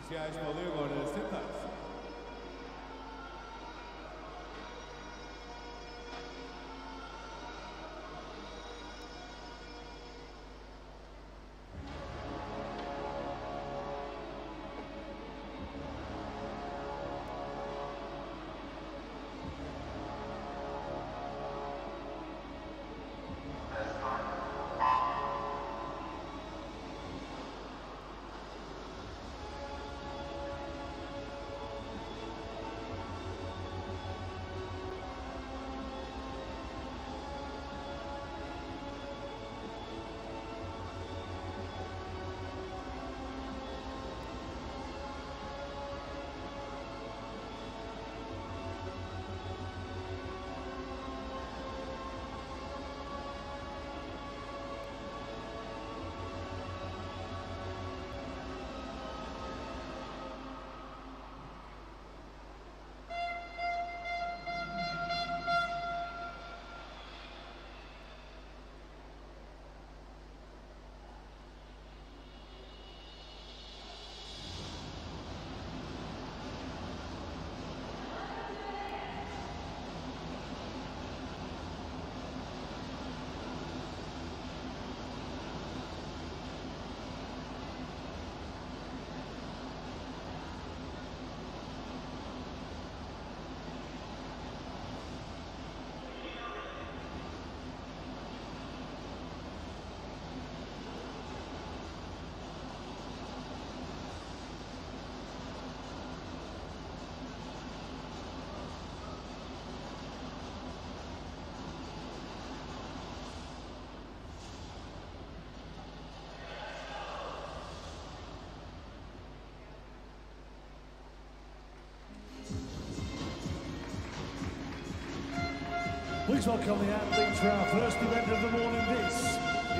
Oficiais podem agora sentar-se. Please welcome the athletes for our first event of the morning. This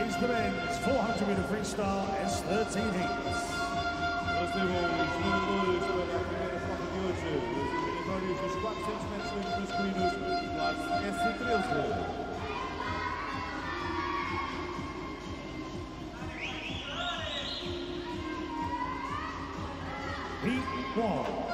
is the men's 400-meter freestyle S13 heats. Nós temos nadadores para a primeira prova de hoje, os eliminatórios dos 400 metros livres masculinos, classe S13. Heat 1.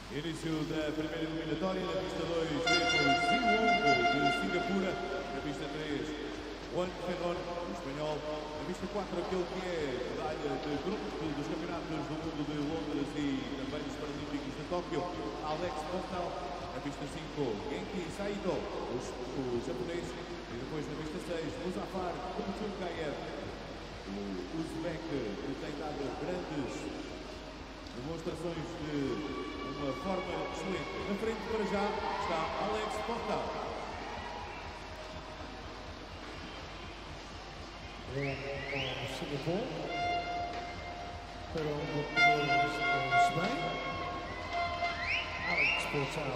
Início da primeira eliminatória na pista 2, temos Griswold de Singapura, na pista 3, Juan Ferron, o espanhol, na pista 4, aquele que é medalha de grupo dos campeonatos do mundo de Londres e também dos Paralímpicos de Tóquio, Alex Portal, na pista 5, Genki Saito, o japonês, e depois na pista 6, Muzaffar Kutulkayev, o Uzbek, que tem dado grandes demonstrações de uma forma excelente. Na frente para já está Alex Portal. Singapore, pero Spain. Alex Portal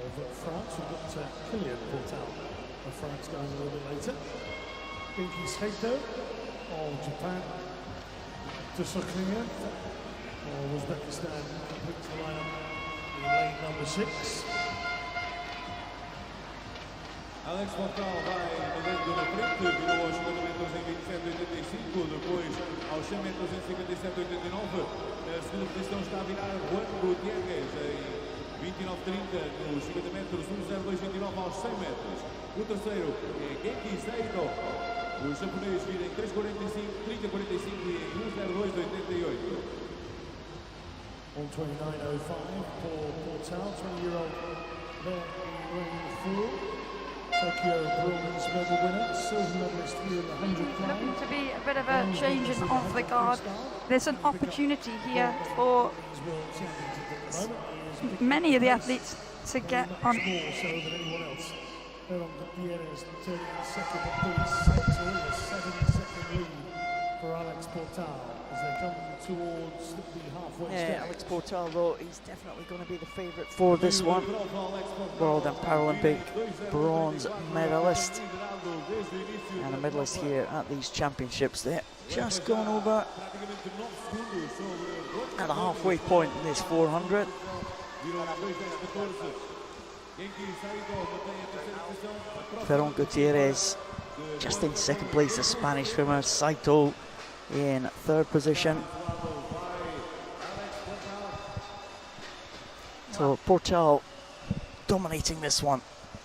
of France. We've got Camille Portal of France going a little bit later. Genki Saito of Japan. Dorsmund of Uzbekistan completes the lineup in lane number 6. Alex Portal vai nadando na frente, virou aos 50 metros em 27,85, depois aos 100 metros em 57,89. Na segunda posição está a virar Juan Rodriguez em 29,30 nos 50 metros, 1,02,29 aos 100 metros. O terceiro é Genki Saito, o japonês vira em 3,45, 30,45 e 1,02,88. 1:29.05 for Portal, 20-year-old there in lane 4. Tokyo bronze medal winner, silver medalist here in the 100 climb. Looking to be a bit of a change in off the guard. There's an opportunity here for many of the athletes to get on. For Alex Portal as they come towards the halfway stage. Alex Portal, though, he's definitely going to be the favourite for this one. World and Paralympic bronze medalist and a medalist here at these championships. They're just gone over at the halfway point in this 400. Ferron Gutierrez just in second place, the Spanish swimmer. Saito in third position. So Portal dominating this one.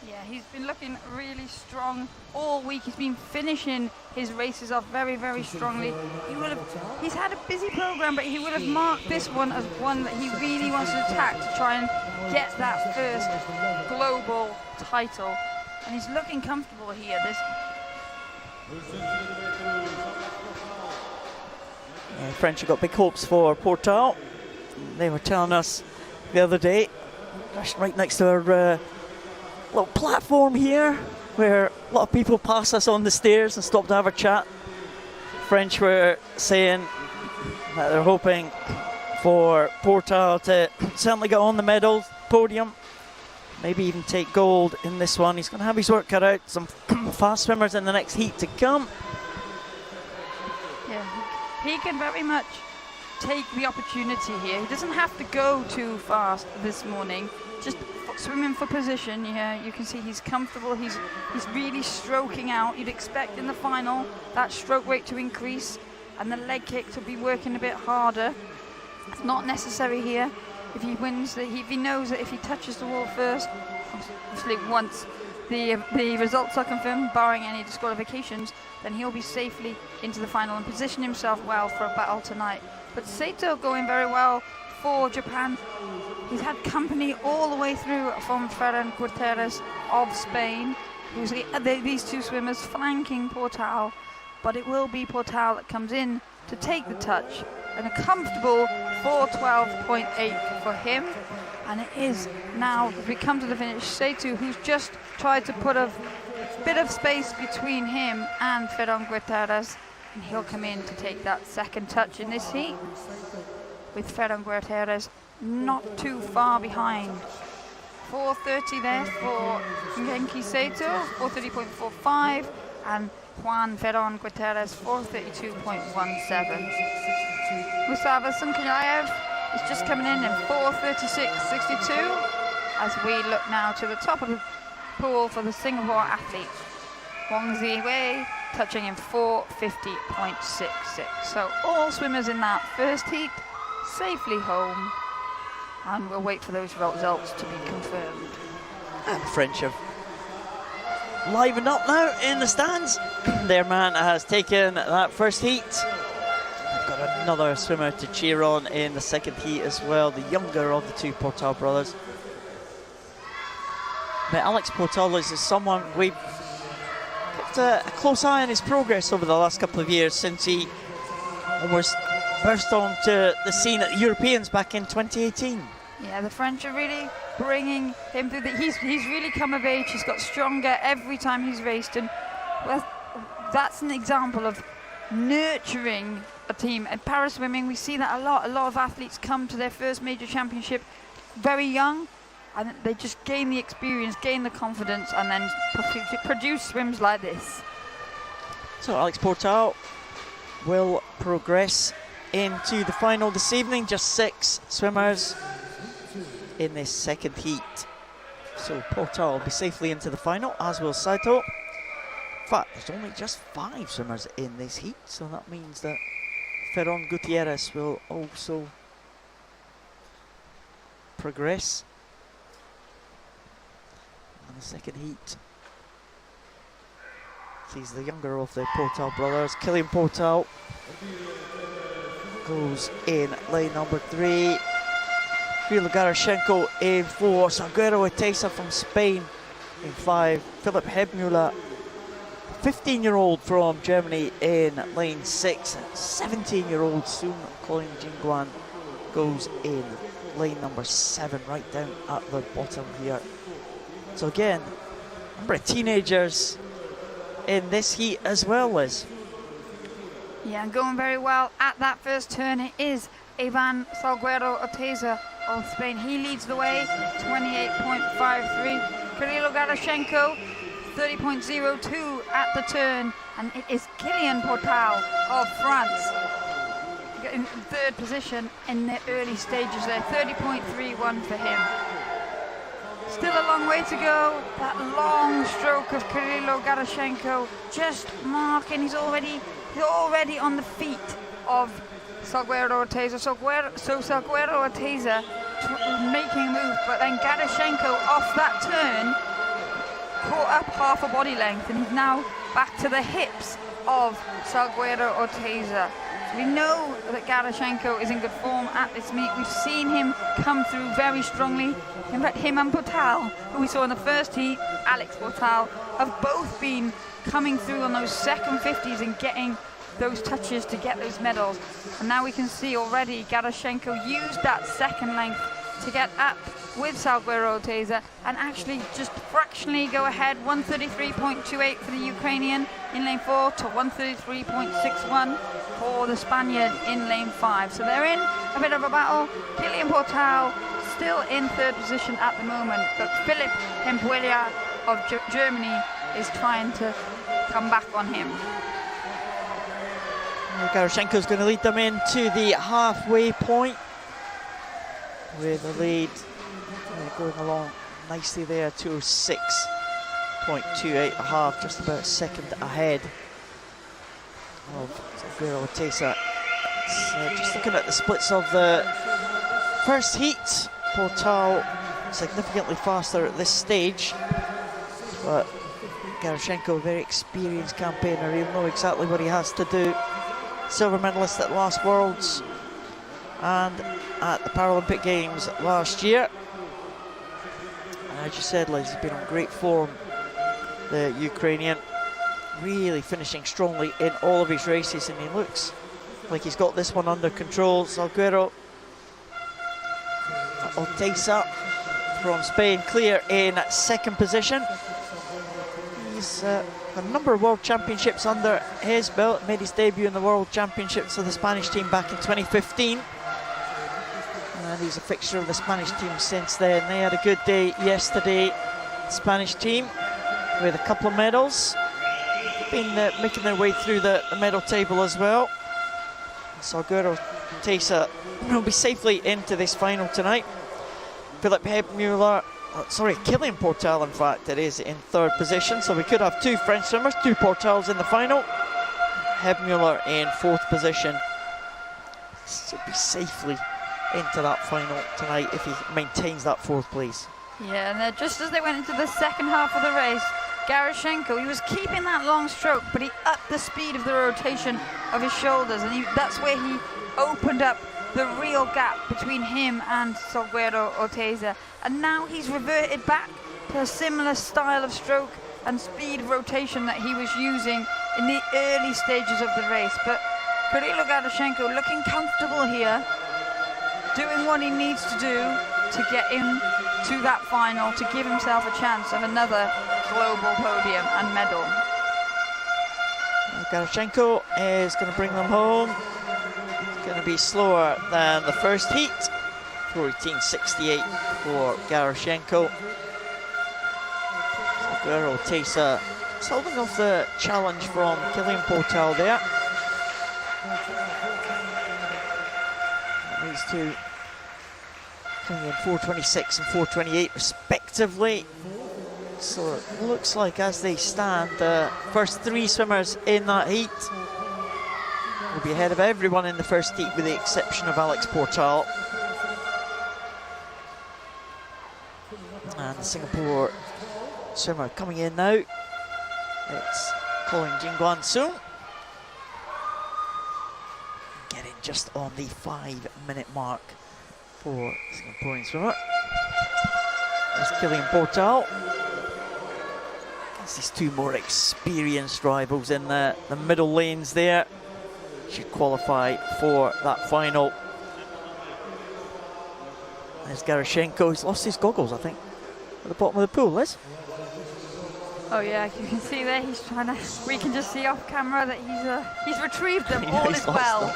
Yeah, he's been looking really strong all week. He's been finishing his races off very, very strongly. He's had a busy program, but he would have marked this one as one that he really wants to attack to try and get that first global title. And he's looking comfortable here. French have got big hopes for Portal. They were telling us the other day, right next to our little platform here, where a lot of people pass us on the stairs and stop to have a chat. French were saying that they're hoping for Portal to certainly get on the medal podium, maybe even take gold in this one. He's going to have his work cut out. Some fast swimmers in the next heat to come. Yeah, he can very much take the opportunity here. He doesn't have to go too fast this morning. Just swimming for position. Yeah, you can see he's comfortable. He's really stroking out. You'd expect in the final that stroke rate to increase and the leg kick to be working a bit harder. It's not necessary here. If he wins, if he knows that if he touches the wall first, obviously once the results are confirmed, barring any disqualifications, then he'll be safely into the final and position himself well for a battle tonight. But Saito going very well for Japan. He's had company all the way through from Ferran Guterres of Spain, who's these two swimmers flanking Portal, but it will be Portal that comes in to take the touch, and a comfortable 4:12.8 for him. And it is now, as we come to the finish, Seitu, who's just tried to put a bit of space between him and Ferran Guterres, and he'll come in to take that second touch in this heat, with Ferran Guterres not too far behind. 4:30 there for Genki Seitu, 4:30.45, and Juan Ferran Guterres 4:32.17. Mustafa Sunkayev is just coming in 4:36.62, as we look now to the top of the pool for the Singapore athlete. Wang Ziwei touching in 4:50.66. So all swimmers in that first heat safely home, and we'll wait for those results to be confirmed. And the French have livened up now in the stands. Their man has taken that first heat. They've got another swimmer to cheer on in the second heat as well, the younger of the two Portal brothers. But Alex Portal is someone we've kept a close eye on his progress over the last couple of years, since he almost burst onto the scene at the Europeans back in 2018. Yeah, the French are really bringing him through. He's really come of age. He's got stronger every time he's raced, and well, that's an example of nurturing a team. At para swimming, we see that a lot. A lot of athletes come to their first major championship very young, and they just gain the experience, gain the confidence, and then produce swims like this. So Alex Portal will progress into the final this evening. Just 6 swimmers in this second heat. So Portal will be safely into the final, as will Saito. In fact, there's only just 5 swimmers in this heat, so that means that Ferran Gutierrez will also progress in the second heat. He's the younger of the Portal brothers. Kilian Portal goes in lane number 3. Kirilo Garashenko in 4. Salguero Oteiza from Spain in 5. Philipp Hebmüller, 15-year-old from Germany, in lane 6. 17-year-old Sun Colin Jingguan goes in lane number 7, right down at the bottom here. So again, a number of teenagers in this heat as well, Liz. Yeah, going very well at that first turn. It is Ivan Salguero Oteiza of Spain. He leads the way, 28.53. Kirilo Garashenko, 30.02 at the turn. And it is Kilian Portal of France in 3rd position in the early stages there, 30.31 for him. Still a long way to go. That long stroke of Kirilo Garashenko just marking. He's already on the feet of Salguero Oteiza. So Salguero Oteiza making a move, but then Garashenko off that turn caught up half a body length, and he's now back to the hips of Salguero Oteiza. We know that Garashenko is in good form at this meet. We've seen him come through very strongly. In fact, him and Portal, who we saw in the first heat, Alex Portal, have both been coming through on those second 50s and getting those touches to get those medals. And now we can see already Garashenko used that second length to get up with Salguero Oteiza and actually just fractionally go ahead, 133.28 for the Ukrainian in lane 4 to 133.61 for the Spaniard in lane 5. So they're in a bit of a battle. Kilian Portal still in 3rd position at the moment, but Philipp Hempuella of Germany is trying to come back on him. Garashenko's going to lead them into the halfway point with the lead going along nicely there, 206.28 a half, just about a second ahead of Salguero Oteiza. Just looking at the splits of the first heat, Portal significantly faster at this stage, but Garashenko, a very experienced campaigner, he'll know exactly what he has to do. Silver medalist at last Worlds. and at the Paralympic Games last year. And as you said, Liz, he's been on great form, the Ukrainian, really finishing strongly in all of his races, and he looks like he's got this one under control. Salguero Oteiza from Spain, clear in second position. He's got a number of World Championships under his belt, made his debut in the World Championships of the Spanish team back in 2015. And he's a fixture of the Spanish team since then. They had a good day yesterday, the Spanish team, with a couple of medals. Been making their way through the medal table as well. Salguero Oteiza will be safely into this final tonight. Philip Hebmuller, Kilian Portal, in fact, it is in third position. So we could have two French swimmers, two Portals in the final. Hebmuller in fourth position. Should be safely into that final tonight if he maintains that fourth place. Yeah, and just as they went into the second half of the race, Garashenko, he was keeping that long stroke, but he upped the speed of the rotation of his shoulders, and that's where he opened up the real gap between him and Salguero Oteiza. And now he's reverted back to a similar style of stroke and speed of rotation that he was using in the early stages of the race. But Kirilo Garashenko looking comfortable here, doing what he needs to do to get into that final, to give himself a chance of another global podium and medal. Garashenko is going to bring them home. It's going to be slower than the first heat. 4:18.68 for Garashenko. Salguero Oteiza holding off the challenge from Kilian Portal there. These two coming in 4:26 and 4:28 respectively. So it looks like as they stand, the first three swimmers in that heat will be ahead of everyone in the first heat with the exception of Alex Portal. And the Singapore swimmer coming in now, it's Colin Jingguan Sung. Getting just on the 5-minute mark for Singaporean swimmer. There's Kilian Portal. These two more experienced rivals in the middle lanes there should qualify for that final. There's Garashenko, he's lost his goggles, I think, at the bottom of the pool, Liz. Oh yeah, you can see there, he's trying to, we can just see off camera that he's retrieved them. Yeah, all is well.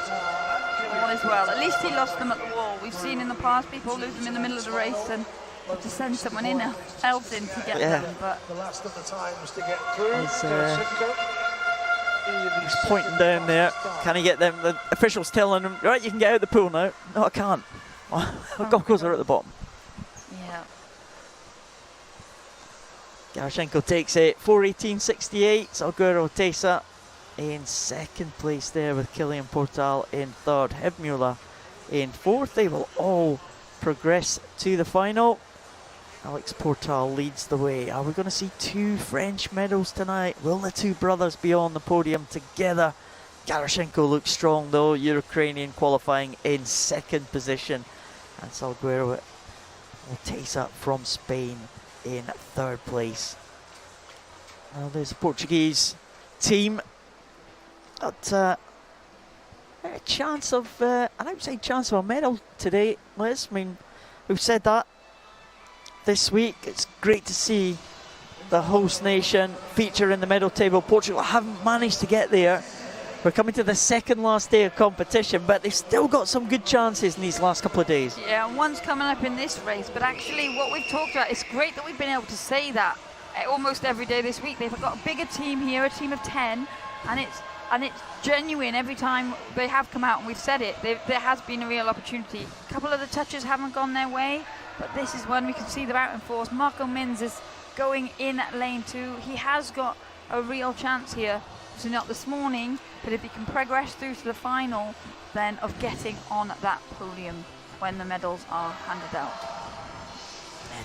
All is well. At least he lost them at the wall. We've seen in the past people lose them in the middle of the race and to send someone else in to get them, but the last of the times to get through. He's pointing down there. Can he get them? The official's telling him, right, you can get out the pool now. No, I can't. The goggles are at the bottom. Yeah. Garashenko takes it. 4:18.68. Salguero Oteiza in second place there with Kilian Portal in third. Hebmuller in fourth. They will all progress to the final. Alex Portal leads the way. Are we going to see two French medals tonight? Will the two brothers be on the podium together? Garashenko looks strong though. Ukrainian qualifying in second position. And Salguero Oteiza from Spain in third place. Now there's a Portuguese team. Got a chance of, an outside chance of a medal today, Liz. I mean, we've said that this week. It's great to see the host nation feature in the medal table. Portugal haven't managed to get there. We're coming to the second last day of competition, but they've still got some good chances in these last couple of days. Yeah, one's coming up in this race, but actually what we've talked about, it's great that we've been able to say that almost every day this week. They've got a bigger team here, a team of 10, and it's genuine every time they have come out, and we've said it. There has been a real opportunity. A couple of the touches haven't gone their way, but this is one we can see they're out in force. Marco Mins is going in lane 2. He has got a real chance here. So not this morning, but if he can progress through to the final, then of getting on that podium when the medals are handed out.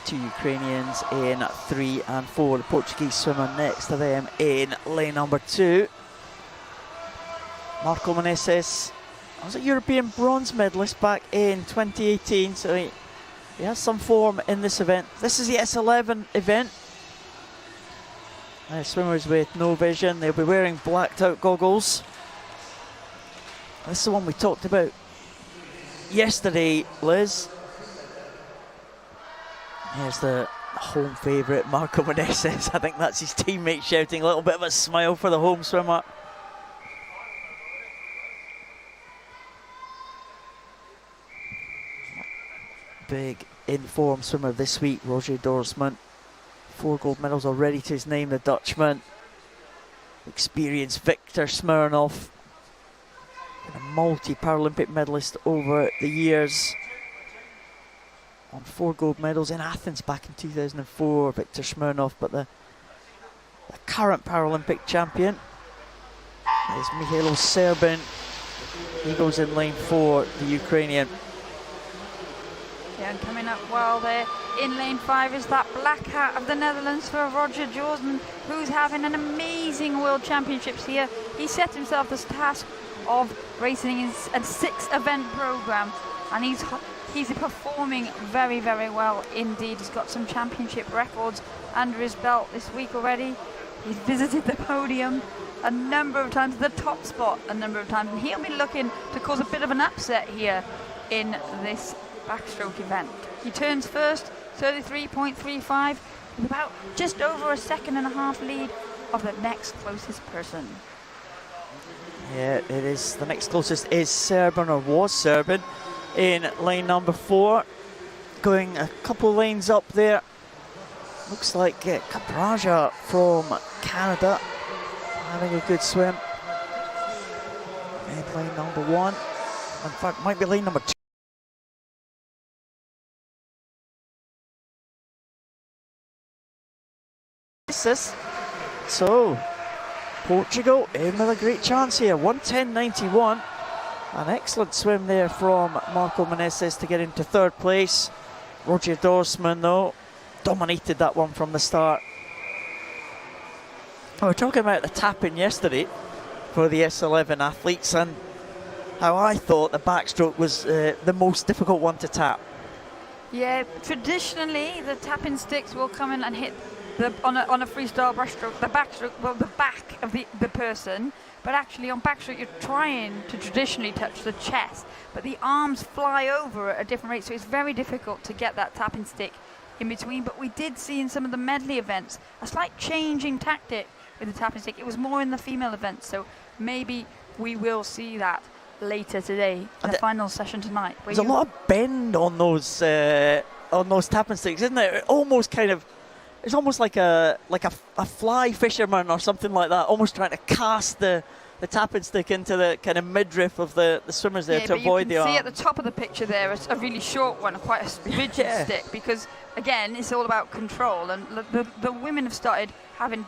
Two Ukrainians in 3 and 4. The Portuguese swimmer next to them in lane number 2. Marco Menezes was a European bronze medalist back in 2018, so he has some form in this event. This is the S11 event. Swimmers with no vision, they'll be wearing blacked out goggles. This is the one we talked about yesterday, Liz. Here's the home favourite, Marco Meneses. I think that's his teammate shouting, a little bit of a smile for the home swimmer. Big in-form swimmer this week, Roger Dorsmund. 4 gold medals already to his name, the Dutchman. Experienced Victor Smirnoff. A multi-Paralympic medalist over the years. On 4 gold medals in Athens back in 2004, Victor Smirnoff, but the current Paralympic champion is Mihailo Serbin. He goes in lane 4, the Ukrainian. Yeah, and coming up well there in lane 5 is that black hat of the Netherlands for Roger Dorsmund, who's having an amazing World Championships here. He set himself this task of racing in a 6-event program, and he's performing very, very well indeed. He's got some championship records under his belt this week already. He's visited the podium a number of times, the top spot a number of times, and he'll be looking to cause a bit of an upset here in this backstroke event. He turns first, 33.35, with about just over a 1.5 second lead of the next closest person. Yeah, it is. The next closest is Serbin, or was Serbin, in lane number 4. Going a couple lanes up there. Looks like Capraja from Canada having a good swim. In lane number 1. In fact, might be lane number 2. So, Portugal in with a great chance here. 1:10.91. An excellent swim there from Marco Meneses to get into 3rd place. Roger Dorsmund, though, dominated that one from the start. We were talking about the tap-in yesterday for the S11 athletes, and how I thought the backstroke was the most difficult one to tap. Yeah, traditionally the tap-in sticks will come in and hit on a freestyle breaststroke, the backstroke, well, the back of the person, but actually on backstroke you're trying to traditionally touch the chest, but the arms fly over at a different rate, so it's very difficult to get that tap-in stick in between. But we did see in some of the medley events a slight changing tactic with the tap-in stick. It was more in the female events, so maybe we will see that later today in the final session tonight. There's a lot of bend on those tap-in sticks, isn't there? It's almost like a fly fisherman or something like that, almost trying to cast the tap-in stick into the kind of midriff of the swimmers there to avoid the arm. You can see at the top of the picture there a really short one, quite a rigid stick, because again it's all about control, and the women have started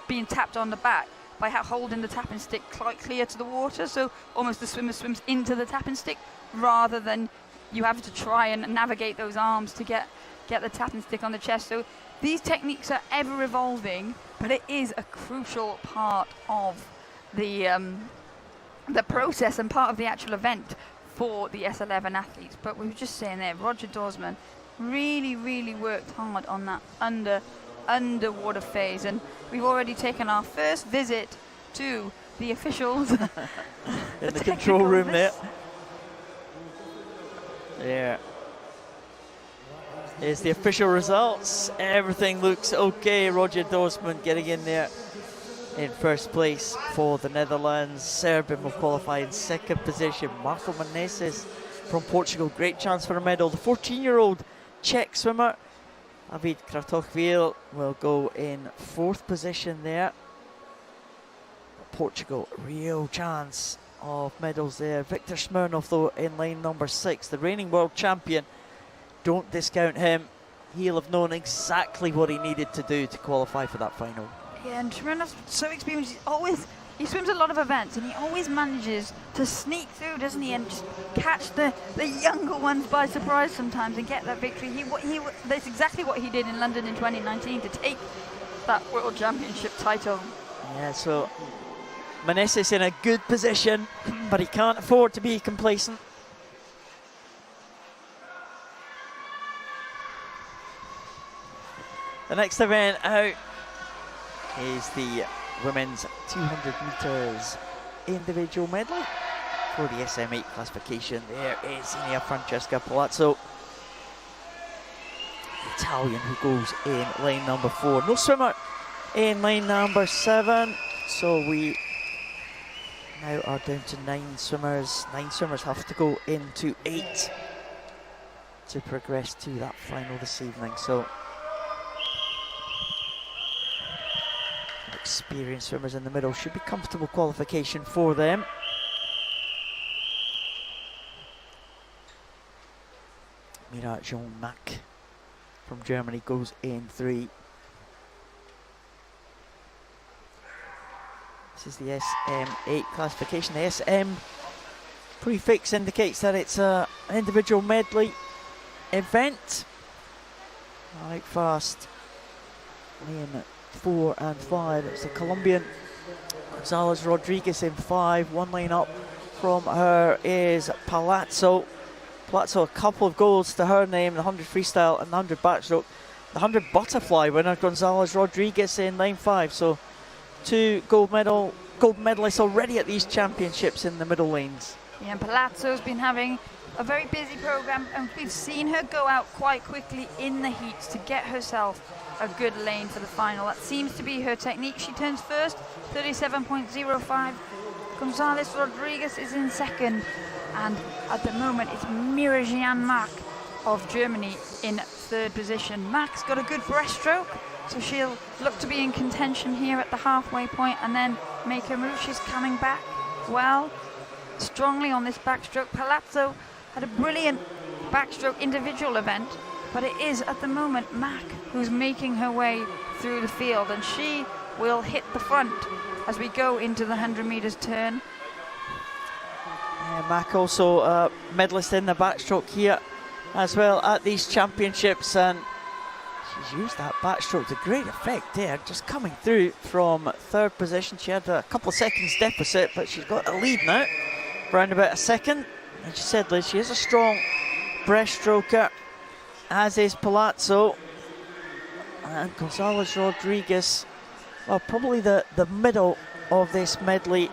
being tapped on the back by holding the tap-in stick quite clear to the water, so almost the swimmer swims into the tap-in stick rather than you have to try and navigate those arms to get the tap-in stick on the chest. So these techniques are ever evolving, but it is a crucial part of the process and part of the actual event for the S11 athletes. But we were just saying there, Roger Dorsmund really, really worked hard on that underwater phase, and we've already taken our first visit to the officials in the control room there. Yeah. Here's the official results. Everything looks okay. Roger Dorsmund getting in there in 1st place for the Netherlands. Serbin will qualify in 2nd position. Marco Meneses from Portugal, great chance for a medal. The 14-year-old Czech swimmer, David Kratochvíl, will go in 4th position there. Portugal, real chance of medals there. Victor Smirnoff, though, in lane number 6, the reigning world champion. Don't discount him. He'll have known exactly what he needed to do to qualify for that final. Yeah, and Smirnoff's so experienced. He swims a lot of events, and he always manages to sneak through, doesn't he, and just catch the younger ones by surprise sometimes and get that victory. That's exactly what he did in London in 2019 to take that World Championship title. Yeah, so Meneses in a good position, but he can't afford to be complacent. The next event out is the women's 200 metres individual medley for the SM8 classification. There is Francesca Palazzo, the Italian, who goes in lane number 4. No swimmer in lane number 7, so we now are down to 9 swimmers. 9 swimmers have to go into 8 to progress to that final this evening. So experienced swimmers in the middle should be comfortable qualification for them. Mira Jean-Mac from Germany goes in 3. This is the SM8 classification. The SM prefix indicates that it's an individual medley event. Right, fast lane 4 and 5. It's the Colombian Gonzalez Rodriguez in 5. One lane up from her is Palazzo. Palazzo, a couple of golds to her name, the 100 freestyle and the 100 backstroke. The 100 butterfly winner, Gonzalez Rodriguez, in lane 5. So 2 gold medalists already at these championships in the middle lanes. Yeah, and Palazzo's been having a very busy program, and we've seen her go out quite quickly in the heats to get herself a good lane for the final. That seems to be her technique. She turns first, 37.05. Gonzalez Rodriguez is in second, and at the moment it's Mira Jean-Mac of Germany in 3rd position. Mac's got a good breaststroke, so she'll look to be in contention here at the halfway point and then make her move. She's coming back well, strongly on this backstroke. Palazzo had a brilliant backstroke individual event, but it is at the moment Mac who's making her way through the field, and she will hit the front as we go into the 100 metres turn. Mac also a medalist in the backstroke here as well at these championships, and she's used that backstroke to great effect there, just coming through from 3rd position. She had a couple of seconds deficit, but she's got a lead now, around about a second. And she said, Liz, she is a strong breaststroker, as is Palazzo. And Gonzalez Rodriguez, well, probably the middle of this medley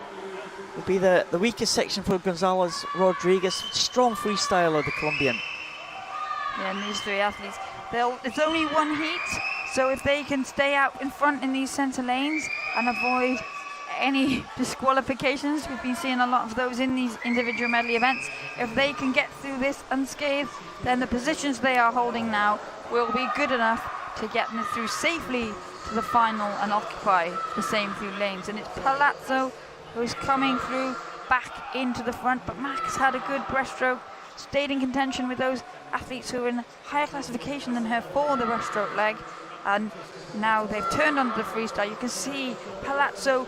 would be the weakest section for Gonzalez Rodriguez. Strong freestyler, the Colombian. Yeah, and these 3 athletes, it's only 1 heat, so if they can stay out in front in these centre lanes and avoid any disqualifications, we've been seeing a lot of those in these individual medley events. If they can get through this unscathed, then the positions they are holding now will be good enough to get them through safely to the final and occupy the same few lanes. And it's Palazzo who is coming through back into the front, but Mac's had a good breaststroke, stayed in contention with those athletes who are in higher classification than her for the breaststroke leg, and now they've turned onto the freestyle. You can see Palazzo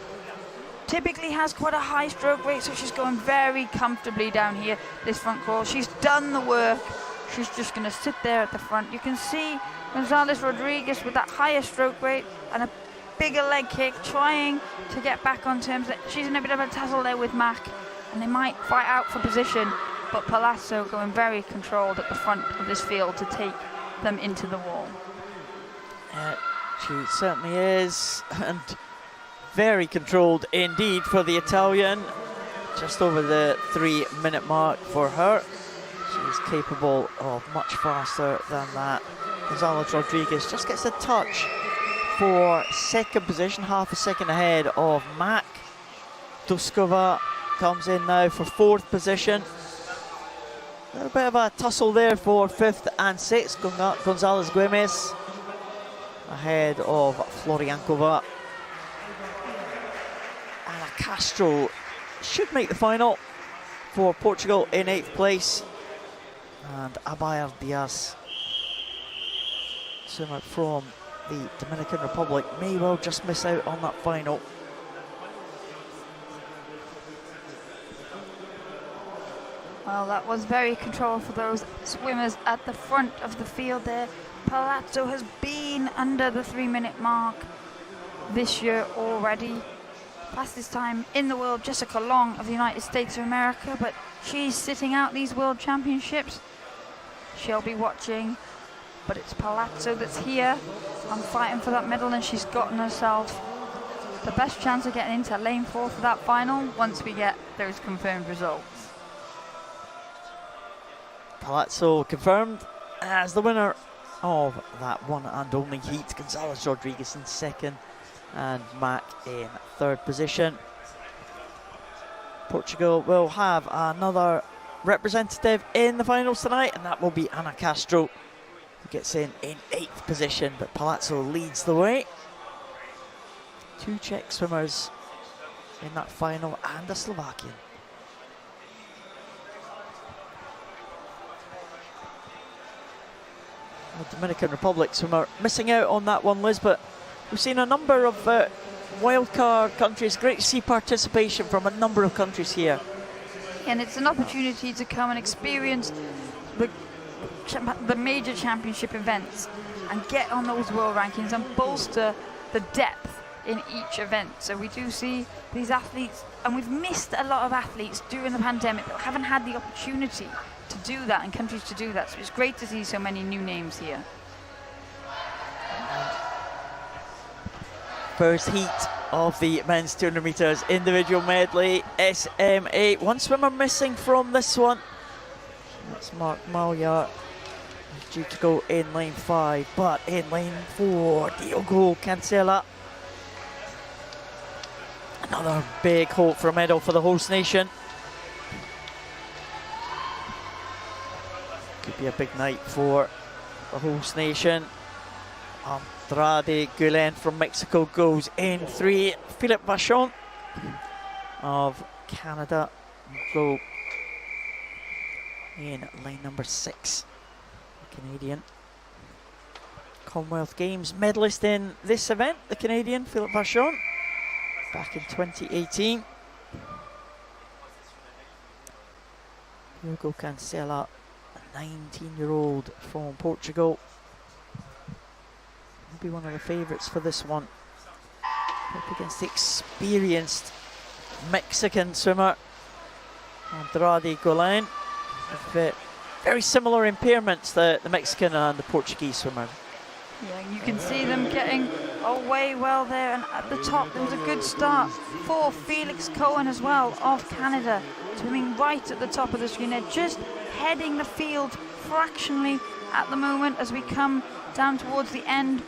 typically has quite a high stroke rate, so she's going very comfortably down here this front crawl. She's done the work, she's just going to sit there at the front. You can see Gonzalez Rodriguez with that higher stroke rate and a bigger leg kick, trying to get back on terms. She's in a bit of a tussle there with Mac, and they might fight out for position, but Palazzo going very controlled at the front of this field to take them into the wall. She certainly is, and very controlled indeed for the Italian. Just over the 3-minute mark for her. She's capable of much faster than that. Gonzalez Rodriguez just gets a touch for 2nd position, half a second ahead of Mac. Duskova comes in now for 4th position. A little bit of a tussle there for 5th and 6th. Gonzalez Guemes ahead of Floriankova. Ana Castro should make the final for Portugal in 8th place. And Abayar Diaz, swimmer from the Dominican Republic, may well just miss out on that final. Well, that was very controlled for those swimmers at the front of the field there. Palazzo has been under the 3-minute mark this year already. Fastest time in the world, Jessica Long of the United States of America, but she's sitting out these World Championships. She'll be watching, but it's Palazzo that's here. I'm fighting for that medal, and she's gotten herself the best chance of getting into lane 4 for that final once we get those confirmed results. Palazzo confirmed as the winner of that one and only heat. Gonzalez Rodriguez in second and Mac in third position. Portugal will have another representative in the finals tonight, and that will be Ana Castro, who gets in 8th position, but Palazzo leads the way. 2 Czech swimmers in that final and a Slovakian. The Dominican Republic swimmer missing out on that one, Liz, but we've seen a number of wildcard countries. Great to see participation from a number of countries here. And it's an opportunity to come and experience the major championship events and get on those world rankings and bolster the depth in each event. So we do see these athletes, and we've missed a lot of athletes during the pandemic that haven't had the opportunity to do that and countries to do that. So it's great to see so many new names here. First heat of the men's 200 metres individual medley, SMA. One swimmer missing from this one. That's Mark Malyar, due to go in lane 5, but in lane 4, Diogo Cancela. Another big hope for a medal for the host nation. Could be a big night for the host nation. Andrade Gulen from Mexico goes in 3. Philippe Vachon of Canada will go in lane number 6. The Canadian Commonwealth Games medalist in this event, the Canadian Philippe Vachon, back in 2018. Diogo Cancela, a 19-year-old from Portugal, will be one of the favourites for this one. Up against the experienced Mexican swimmer Andrade Gulen, with very similar impairments, the Mexican and the Portuguese swimmer. Yeah, you can see them getting away well there, and at the top there was a good start for Felix Cohen as well of Canada, swimming right at the top of the screen. They're just heading the field fractionally at the moment as we come down towards the end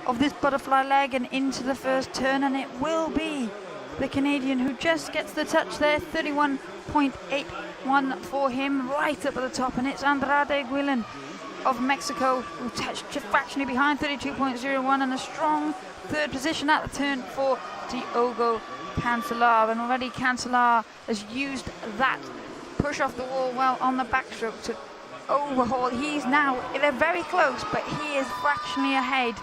of this butterfly leg and into the first turn, and it will be the Canadian who just gets the touch there. 31.81 for him right up at the top, and it's Andrade Gulen of Mexico who touched just fractionally behind, 32.01, and a strong third position at the turn for Diogo Cancela. And already Cancela has used that push off the wall well on the backstroke to overhaul. He's now, they're very close, but he is fractionally ahead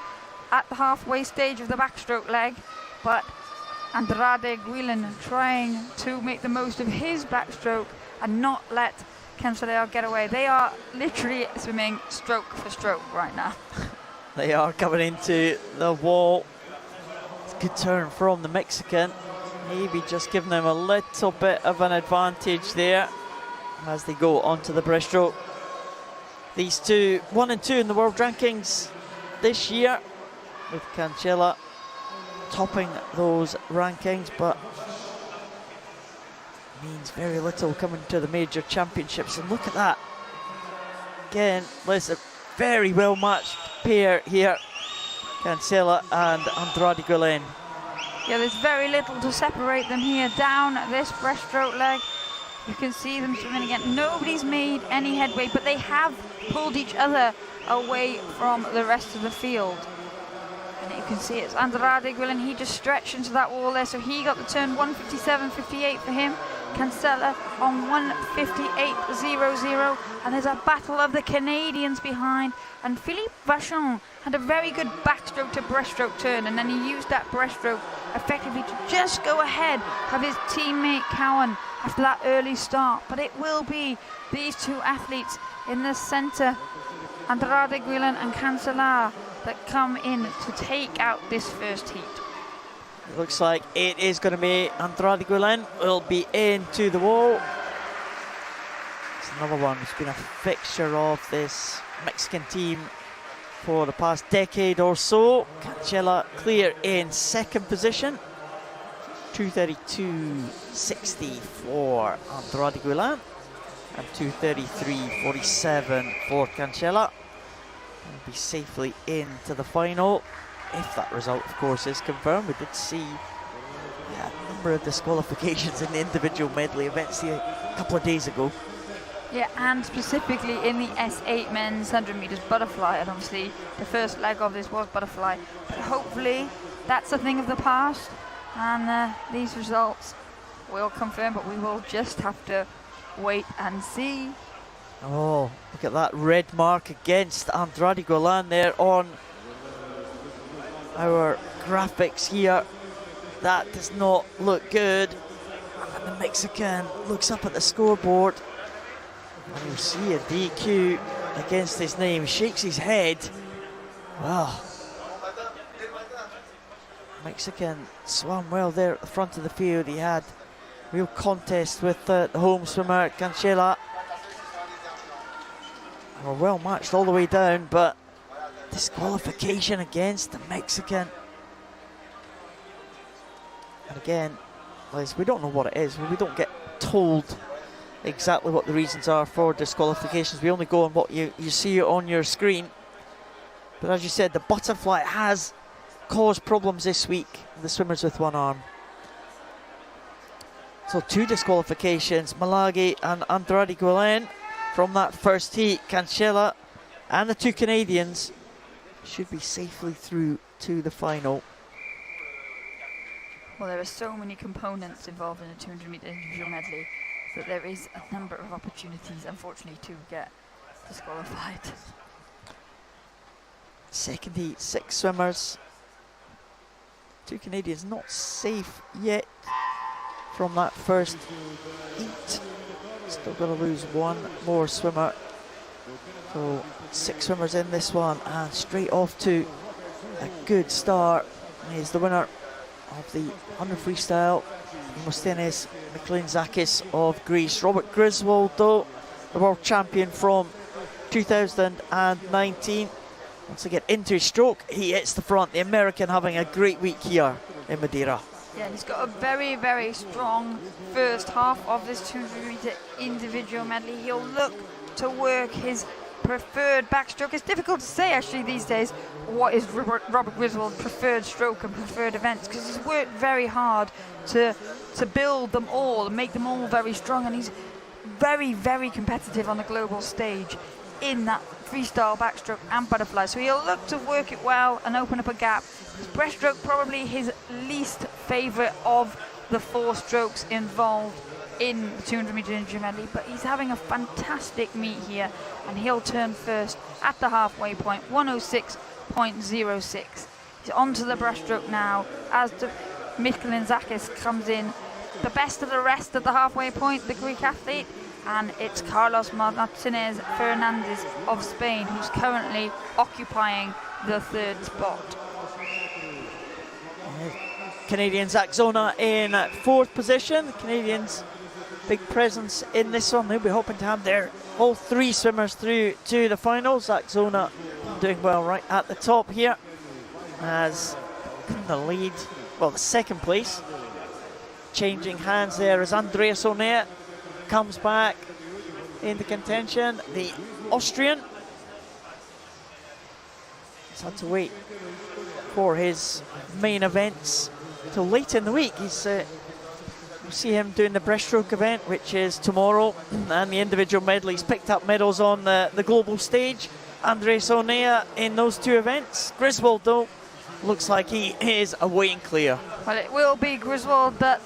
at the halfway stage of the backstroke leg. But Andrade Gulen trying to make the most of his backstroke and not let Cancela get away. They are literally swimming stroke for stroke right now. They are coming into the wall. It's a good turn from the Mexican. Maybe just giving them a little bit of an advantage there as they go onto the breaststroke. These two, 1 and 2 in the world rankings this year, with Cancela topping those rankings, but means very little coming to the major championships. And look at that. Again, Liz, a very well matched pair here, Cancela and Andrade Gulen. Yeah, there's very little to separate them here down this breaststroke leg. You can see them swimming again. Nobody's made any headway, but they have pulled each other away from the rest of the field. And you can see it's Andrade Gulen. He just stretched into that wall there, so he got the turn. 157.58 for him. Cancela on 158.00, and there's a battle of the Canadians behind, and Philippe Vachon had a very good backstroke to breaststroke turn, and then he used that breaststroke effectively to just go ahead of his teammate Cowan after that early start. But it will be these two athletes in the centre, Andrade Gulen and Cancela, that come in to take out this first heat. It looks like it is going to be Andrade Guillen will be into the wall. It's another one who's been a fixture of this Mexican team for the past decade or so. Cancella clear in second position. 2:32.60 for Andrade Guillen and 2:33.47 for Cancella. Will be safely into the final if that result, of course, is confirmed. We did see a number of disqualifications in the individual medley events a couple of days ago. Yeah, and specifically in the S8 men's 100 meters butterfly, and obviously the first leg of this was butterfly. But hopefully that's a thing of the past, and these results will confirm, but we will just have to wait and see. Oh, look at that red mark against Andrade Guillen there on our graphics here. That does not look good. And the Mexican looks up at the scoreboard and you see a DQ against his name, shakes his head. Wow. Mexican swam well there at the front of the field. He had real contest with the home swimmer, Cancella. Were well matched all the way down, but disqualification against the Mexican. And again, Liz, we don't know what it is. We don't get told exactly what the reasons are for disqualifications. We only go on what you see on your screen. But as you said, the butterfly has caused problems this week, the swimmers with one arm. So 2 disqualifications, Malagi and Andrade Guillen from that first heat. Cancella and the 2 Canadians should be safely through to the final. Well, there are so many components involved in a 200 meter individual medley that there is a number of opportunities, unfortunately, to get disqualified. Second heat, 6 swimmers. 2 Canadians not safe yet from that first heat. Still going to lose 1 more swimmer. So 6 swimmers in this one, and straight off to a good start. He's the winner of the 100 freestyle, Demosthenes Michalinzakis of Greece. Robert Griswold, though, the world champion from 2019. Once again, into his stroke, he hits the front. The American having a great week here in Madeira. Yeah, he's got a very, very strong first half of this 200 meter individual medley. He'll look to work his preferred backstroke. It's difficult to say actually these days what is Robert Griswold's preferred stroke and preferred events, because he's worked very hard to build them all and make them all very strong, and he's very, very competitive on the global stage in that freestyle, backstroke and butterfly. So he'll look to work it well and open up a gap. His breaststroke probably his least favourite of the 4 strokes involved in the 200 meter individual medley, but he's having a fantastic meet here, and he'll turn first at the halfway point, 106.06. He's onto the breaststroke now as Michalinzakis comes in. The best of the rest at the halfway point, the Greek athlete, and it's Carlos Martinez Fernandez of Spain who's currently occupying the 3rd spot. Canadian Zach Zona in 4th position. The Canadians, big presence in this one. They'll be hoping to have their all 3 swimmers through to the final. Zach Zona doing well right at the top here as the lead, well, the 2nd place, changing hands there as Andreas Onea comes back into contention. The Austrian has had to wait for his main events till late in the week. He's we'll see him doing the breaststroke event, which is tomorrow, and the individual medley. He's picked up medals on the global stage. Andres Onea in those 2 events. Griswold, though, looks like he is away and clear. Well, it will be Griswold that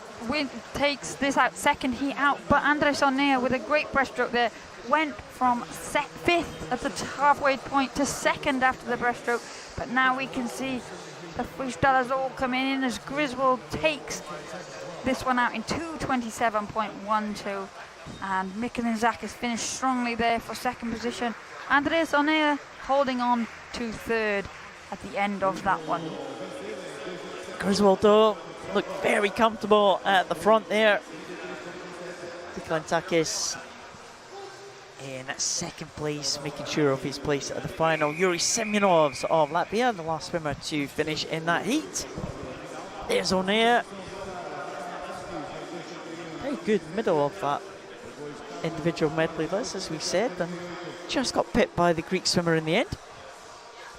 takes this out, 2nd heat out, but Andres Onea with a great breaststroke there went from 5th at the halfway point to 2nd after the breaststroke, but now we can see the freestylers all coming in as Griswold takes this one out in 2:27.12, and Michalinzakis finished strongly there for 2nd position. Andres Onea holding on to 3rd at the end of that one. Griswold, though, looked very comfortable at the front there. Lechniak in second place, making sure of his place at the final. Yuri Semyonovs of Latvia, the last swimmer to finish in that heat. There's O'Neill. Very good middle of that individual medley list, as we said, and just got pipped by the Greek swimmer in the end.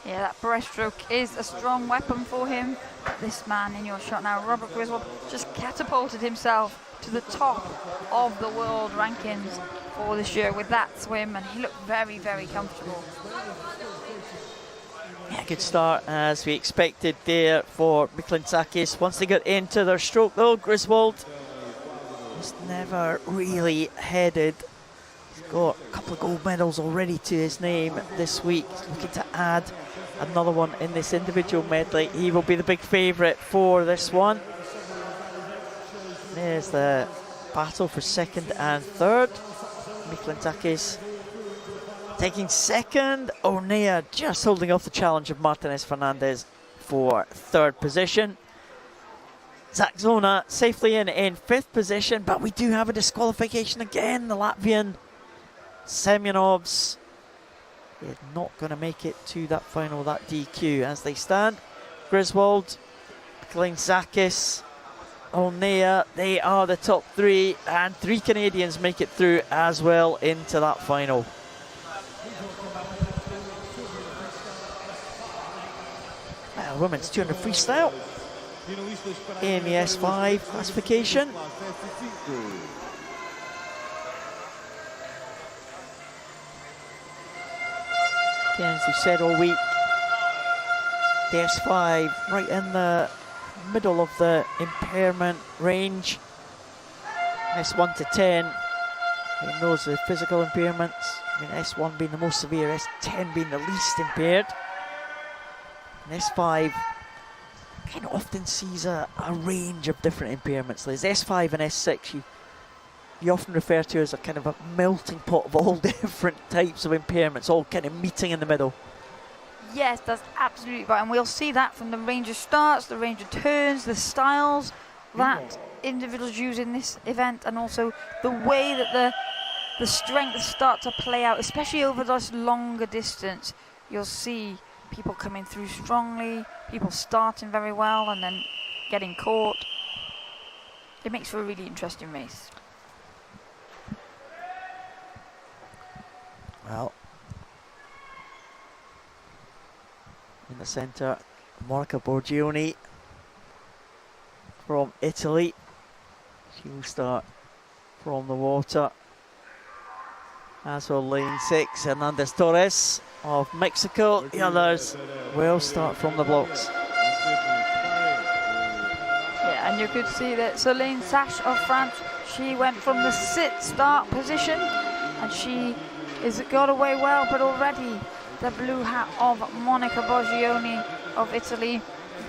Yeah, that breaststroke is a strong weapon for him. This man in your shot now, Robert Griswold, just catapulted himself to the top of the world rankings for this year with that swim, and he looked very, very comfortable. Yeah, good start as we expected there for Lechniak. Once they got into their stroke though, Griswold was never really headed. He's got a couple of gold medals already to his name this week. He's looking to add another one in this individual medley. He will be the big favourite for this one. There's the battle for second and third. Lechniak taking second. O'Neill just holding off the challenge of Martinez Fernandez for third position. Zach Zona safely in fifth position, but we do have a disqualification again. The Latvian Semyonovs, they're not going to make it to that final, that DQ. As they stand, Griswold, Lechniak, O'Neill, they are the top three, and 3 Canadians make it through as well into that final. Women's 200 freestyle in the S5 classification. Again, as we said all week, the S5 right in the middle of the impairment range. S1 to 10, in those are the physical impairments. I mean, S1 being the most severe, S10 being the least impaired. And S5 kind of often sees a range of different impairments. There's S5 and S6 you often refer to as a kind of a melting pot of all different types of impairments, all kind of meeting in the middle. Yes, that's absolutely right, and we'll see that from the range of starts, the range of turns, the styles that individuals use in this event, and also the way that the strengths start to play out, especially over this longer distance. You'll see people coming through strongly, people starting very well and then getting caught. It makes for a really interesting race. Well, in the centre, Monica Borgioni from Italy. She will start from the water. As will lane 6, Hernandez Torres of Mexico. The others will start from the blocks. Yeah, and you could see that Solène Sache of France, she went from the sit-start position, and she has got away well, but already the blue hat of Monica Borgioni of Italy,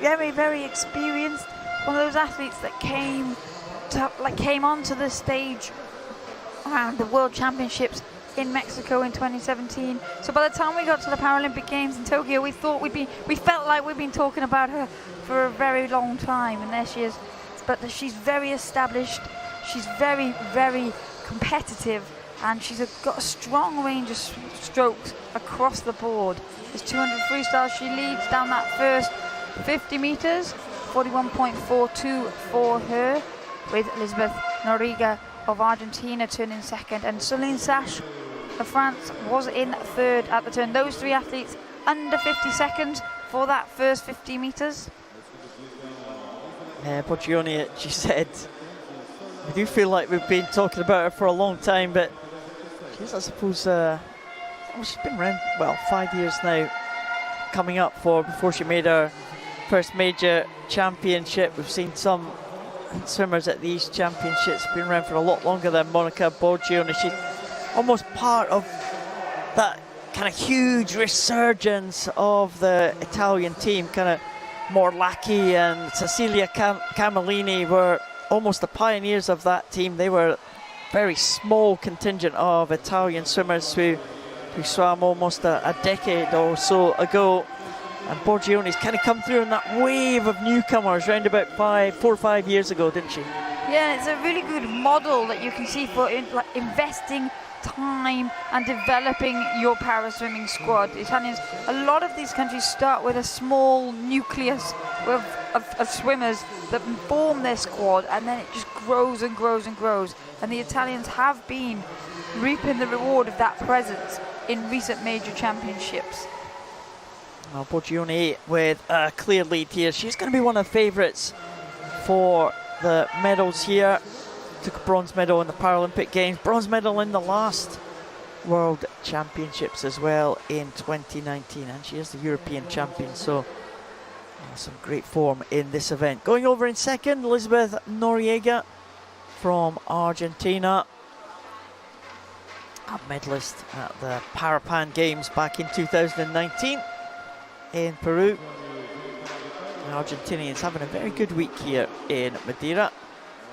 very, very experienced. One of those athletes that came onto the stage around the World Championships in Mexico in 2017. So by the time we got to the Paralympic Games in Tokyo, we felt like we'd been talking about her for a very long time, and there she is. But she's very established, she's very, very competitive, and she's got a strong range of strokes across the board. There's 200 freestyle, she leads down that first 50 meters, 41.42 for her, with Elizabeth Noriega of Argentina turning second, and Solène Sache of France was in third at the turn. Those 3 athletes under 50 seconds for that first 50 meters. Borgioni, she said, we do feel like we've been talking about her for a long time, but she's, I suppose, she's been around, 5 years now, coming up before she made her first major championship. We've seen some swimmers at these championships been around for a lot longer than Monica Borgioni. She's almost part of that kind of huge resurgence of the Italian team. Kind of Morlacchi and Cecilia Camellini were almost the pioneers of that team. They were a very small contingent of Italian swimmers who swam almost a decade or so ago. And Borgione's kind of come through in that wave of newcomers around about 4 or 5 years ago, didn't she? Yeah, it's a really good model that you can see for investing time and developing your para swimming squad. The Italians, a lot of these countries start with a small nucleus of swimmers that form their squad, and then it just grows and grows and grows. And the Italians have been reaping the reward of that presence in recent major championships. Well, Borgione with a clear lead here. She's going to be one of the favourites for the medals here. Took a bronze medal in the Paralympic Games, bronze medal in the last World Championships as well in 2019, and she is the European champion, so some great form in this event. Going over in second, Elizabeth Noriega from Argentina, a medalist at the Parapan Games back in 2019 in Peru. The Argentinians having a very good week here in Madeira,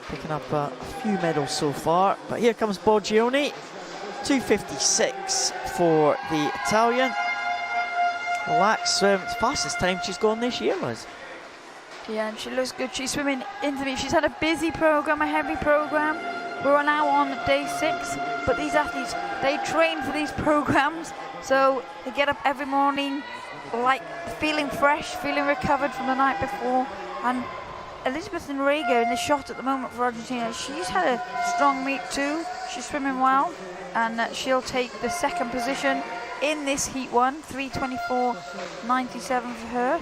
picking up a few medals so far. But here comes Borgione, 2:56 for the Italian. Relaxed swim, it's fastest time she's gone this year, Liz. Yeah, and she looks good. She's swimming into me. She's had a busy program, a heavy program. We're now on day 6, but these athletes, they train for these programs, so they get up every morning like feeling fresh, feeling recovered from the night before. And Elizabeth Noriega in the shot at the moment for Argentina, she's had a strong meet too. She's swimming well, and she'll take the second position in this heat 1, 3:24.97 for her.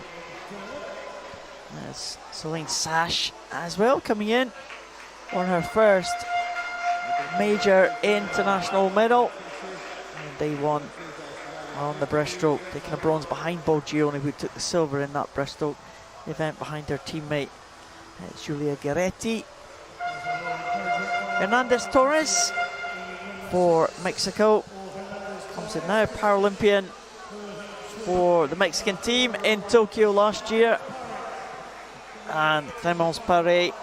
There's Celine Sash as well coming in on her first major international medal. And day 1 on the breaststroke, taking a bronze behind Borgione, who took the silver in that breaststroke event behind her teammate Julia Gueretti. Hernandez Torres for Mexico comes in now, Paralympian for the Mexican team in Tokyo last year. And Clémence Paré,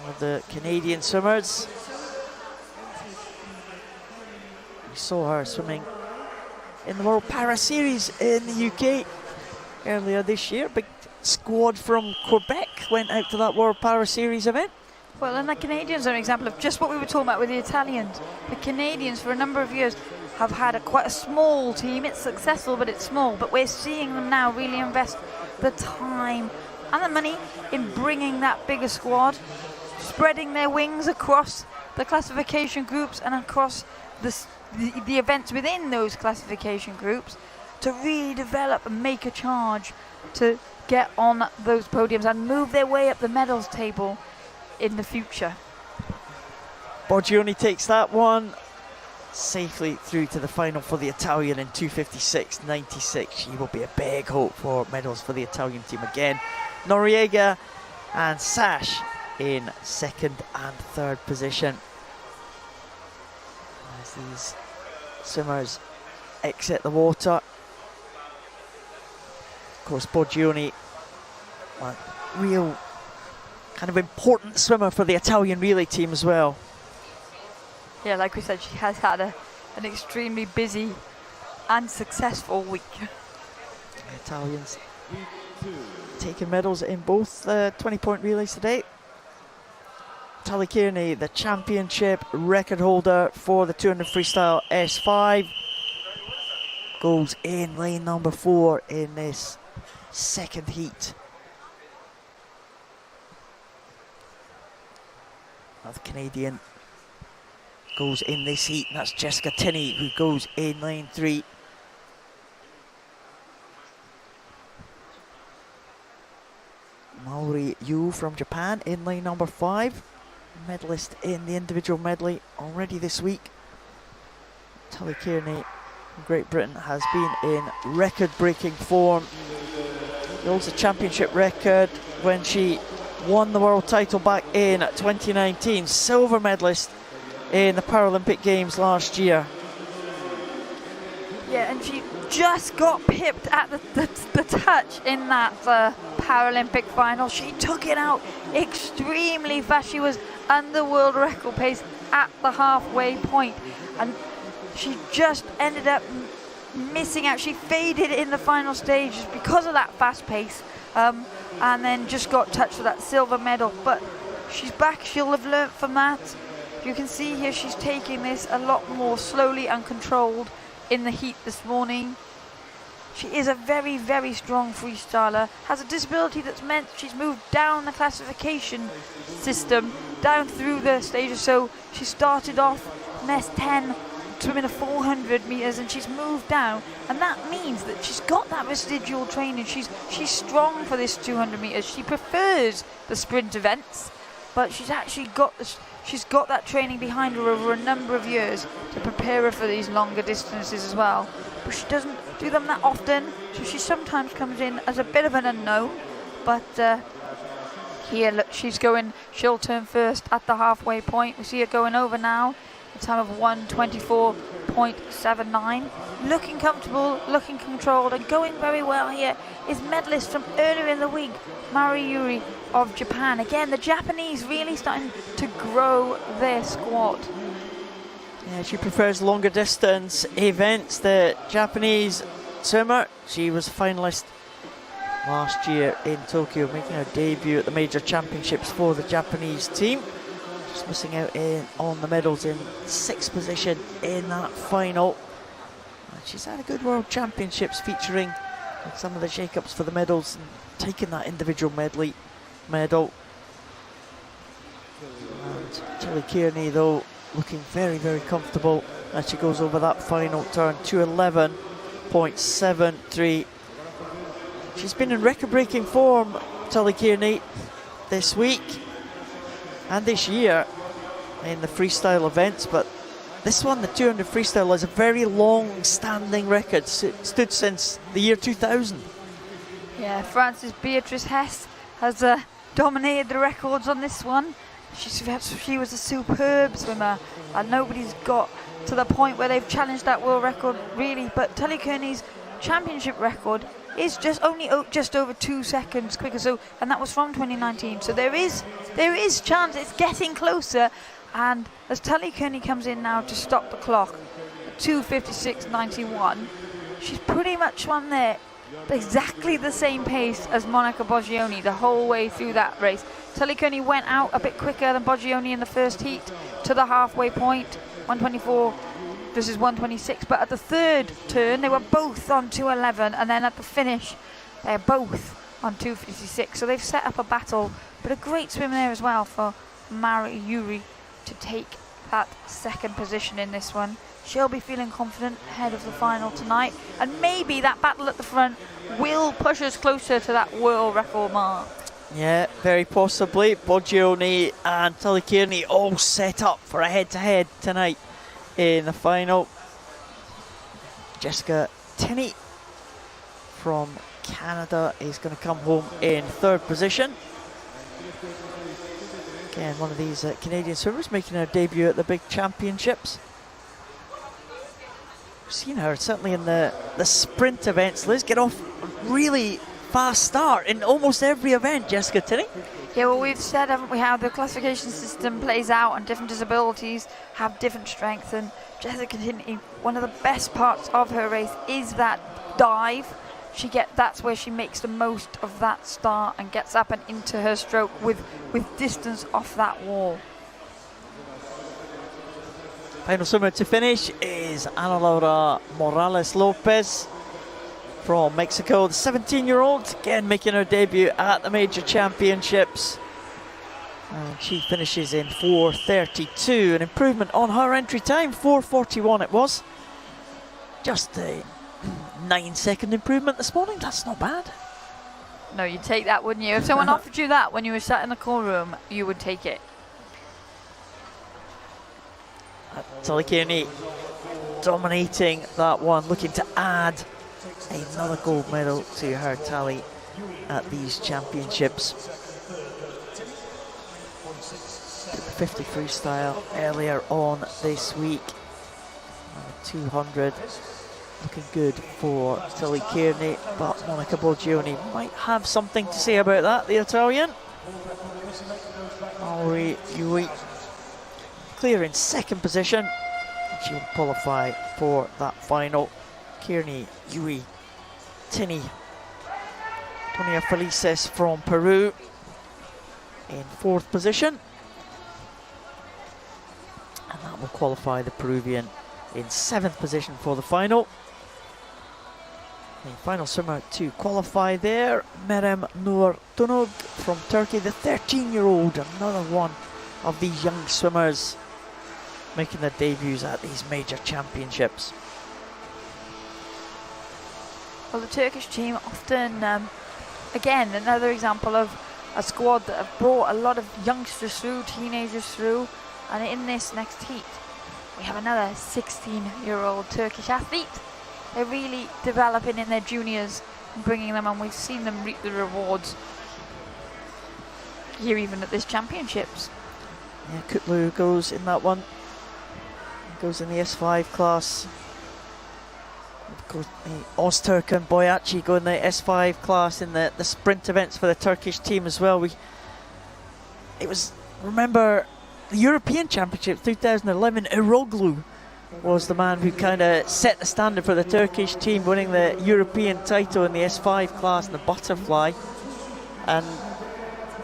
one of the Canadian swimmers. We saw her swimming in the World Para Series in the UK earlier this year. Big squad from Quebec went out to that World Para Series event. Well, and the Canadians are an example of just what we were talking about with the Italians. The Canadians, for a number of years, have had quite a small team. It's successful, but it's small. But we're seeing them now really invest the time and the money in bringing that bigger squad, spreading their wings across the classification groups and across the events within those classification groups to really develop and make a charge to get on those podiums and move their way up the medals table in the future. Borgione takes that one safely through to the final for the Italian in 2:56.96. She will be a big hope for medals for the Italian team again. Noriega and Sash in second and third position as these swimmers exit the water. Of course, Borgione, a real kind of important swimmer for the Italian relay team as well. Yeah, like we said, she has had an extremely busy and successful week. The Italians taking medals in both 20-point relays today. Tally Kearney, the championship record holder for the 200 freestyle S5, goes in lane number 4 in this second heat. The Canadian goes in this heat, and that's Jessica Tinney, who goes in lane 3. Maori Yu from Japan in lane number 5, medalist in the individual medley already this week. Tally Kearney from Great Britain has been in record-breaking form. She holds a championship record when she won the world title back in 2019, silver medalist in the Paralympic Games last year. Yeah, and she just got pipped at the touch in that Paralympic final. She took it out extremely fast. She was under world record pace at the halfway point, and she just ended up missing out. She faded in the final stage because of that fast pace, and then just got touched with that silver medal. But she's back. She'll have learnt from that. You can see here she's taking this a lot more slowly and controlled in the heat this morning. She is a very, very strong freestyler, has a disability that's meant she's moved down the classification system, down through the stages. So she started off in S10, swimming a 400 meters, and she's moved down, and that means that she's got that residual training. She's strong for this 200 meters. She prefers the sprint events, but she's actually got this. She's got that training behind her over a number of years to prepare her for these longer distances as well. But she doesn't do them that often, so she sometimes comes in as a bit of an unknown. But here, look, she's going. She'll turn first at the halfway point. We see her going over now. A time of 1:24.79. Looking comfortable, looking controlled, and going very well here is medalist from earlier in the week, Maruyuri of Japan. Again, the Japanese really starting to grow their squad. Yeah, she prefers longer distance events. The Japanese swimmer, she was a finalist last year in Tokyo, making her debut at the major championships for the Japanese team. Just missing out on the medals in 6th position in that final. And she's had a good World Championships featuring some of the shake-ups for the medals and taking that individual medal. And Tilly Kearney, though, looking very, very comfortable as she goes over that final turn, 2:11.73. She's been in record-breaking form, Tilly Kearney, this week and this year in the freestyle events, but this one, the 200 freestyle, is a very long-standing record, stood since the year 2000. Yeah, Frances Beatrice Hess has dominated the records on this one. She was a superb swimmer, and nobody's got to the point where they've challenged that world record really. But Tilly Kearney's championship record is just over 2 seconds quicker. So, and that was from 2019. So there is chance. It's getting closer. And as Tilly Kearney comes in now to stop the clock, 2:56.91, she's pretty much swum there exactly the same pace as Monica Boggioni the whole way through that race. Tilly Kearney went out a bit quicker than Boggioni in the first heat to the halfway point, 1:24 versus 1:26. But at the third turn, they were both on 2:11, and then at the finish, they're both on 2:56. So they've set up a battle, but a great swim there as well for Maruyuri to take that second position in this one. She'll be feeling confident ahead of the final tonight, and maybe that battle at the front will push us closer to that world record mark. Yeah, very possibly. Boggioni and Tilly Kearney all set up for a head-to-head tonight in the final. Jessica Tinney from Canada is going to come home in 3rd position. Again, one of these Canadian swimmers making her debut at the big championships. We've seen her certainly in the sprint events. Liz, get off a really fast start in almost every event, Jessica Tinney. Yeah, well, we've said, haven't we, how the classification system plays out and different disabilities have different strengths. And Jessica Tinney, one of the best parts of her race is that dive. That's where she makes the most of that start and gets up and into her stroke with distance off that wall. Final swimmer to finish is Ana Laura Morales Lopez from Mexico, the 17-year-old, again making her debut at the major championships. And she finishes in 4:32, an improvement on her entry time, 4:41 it was. Just a 9-second improvement this morning, that's not bad. No, you'd take that, wouldn't you? If someone offered you that when you were sat in the call room, you would take it. Tilly Kearney dominating that one, looking to add another gold medal to her tally at these championships. 50 freestyle earlier on this week. 200 looking good for Tilly Kearney, but Monica Boggioni might have something to say about that, the Italian. Maruyuri clear in 2nd position. She'll qualify for that final. Kearney, Yui, Tinney, Tonia Felices from Peru in 4th position. And that will qualify the Peruvian in 7th position for the final. The final swimmer to qualify there, Merem Nur Tunog from Turkey, the 13-year-old, another one of these young swimmers making their debuts at these major championships. Well, the Turkish team often, again, another example of a squad that have brought a lot of youngsters through, teenagers through, and in this next heat, we have another 16-year-old Turkish athlete. They're really developing in their juniors and bringing them on. We've seen them reap the rewards here, even at this championships. Yeah, Kutlu goes in that one. Goes in the S5 class. Of course, Ozturk and Boyachi go in the S5 class in the sprint events for the Turkish team as well. Remember the European Championship 2011, Eroglu was the man who kind of set the standard for the Turkish team, winning the European title in the S5 class in the butterfly. And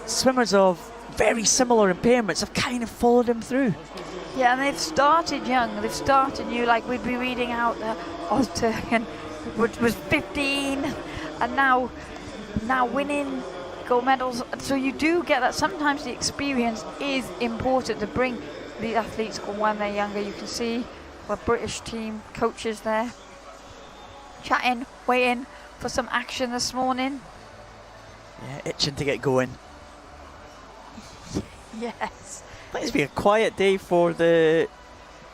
swimmers of very similar impairments have kind of followed him through. Yeah, and they've started young, they've started new, like we'd be reading out Ozturk, which was 15, and now winning gold medals. So you do get that sometimes the experience is important to bring the athletes when they're younger. You can see our British team coaches there chatting, waiting for some action this morning. Yeah, itching to get going. Yes. It's been a quiet day for the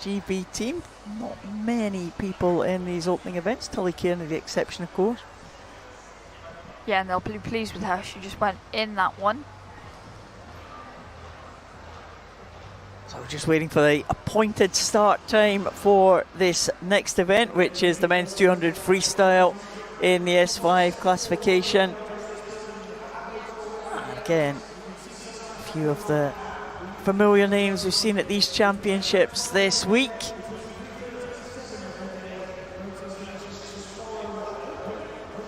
GB team. Not many people in these opening events. Tully Kearney the exception, of course. Yeah, and they'll be pleased with how she just went in that one. So we're just waiting for the appointed start time for this next event, which is the men's 200 freestyle in the S5 classification. And again, a few of the familiar names we've seen at these championships this week.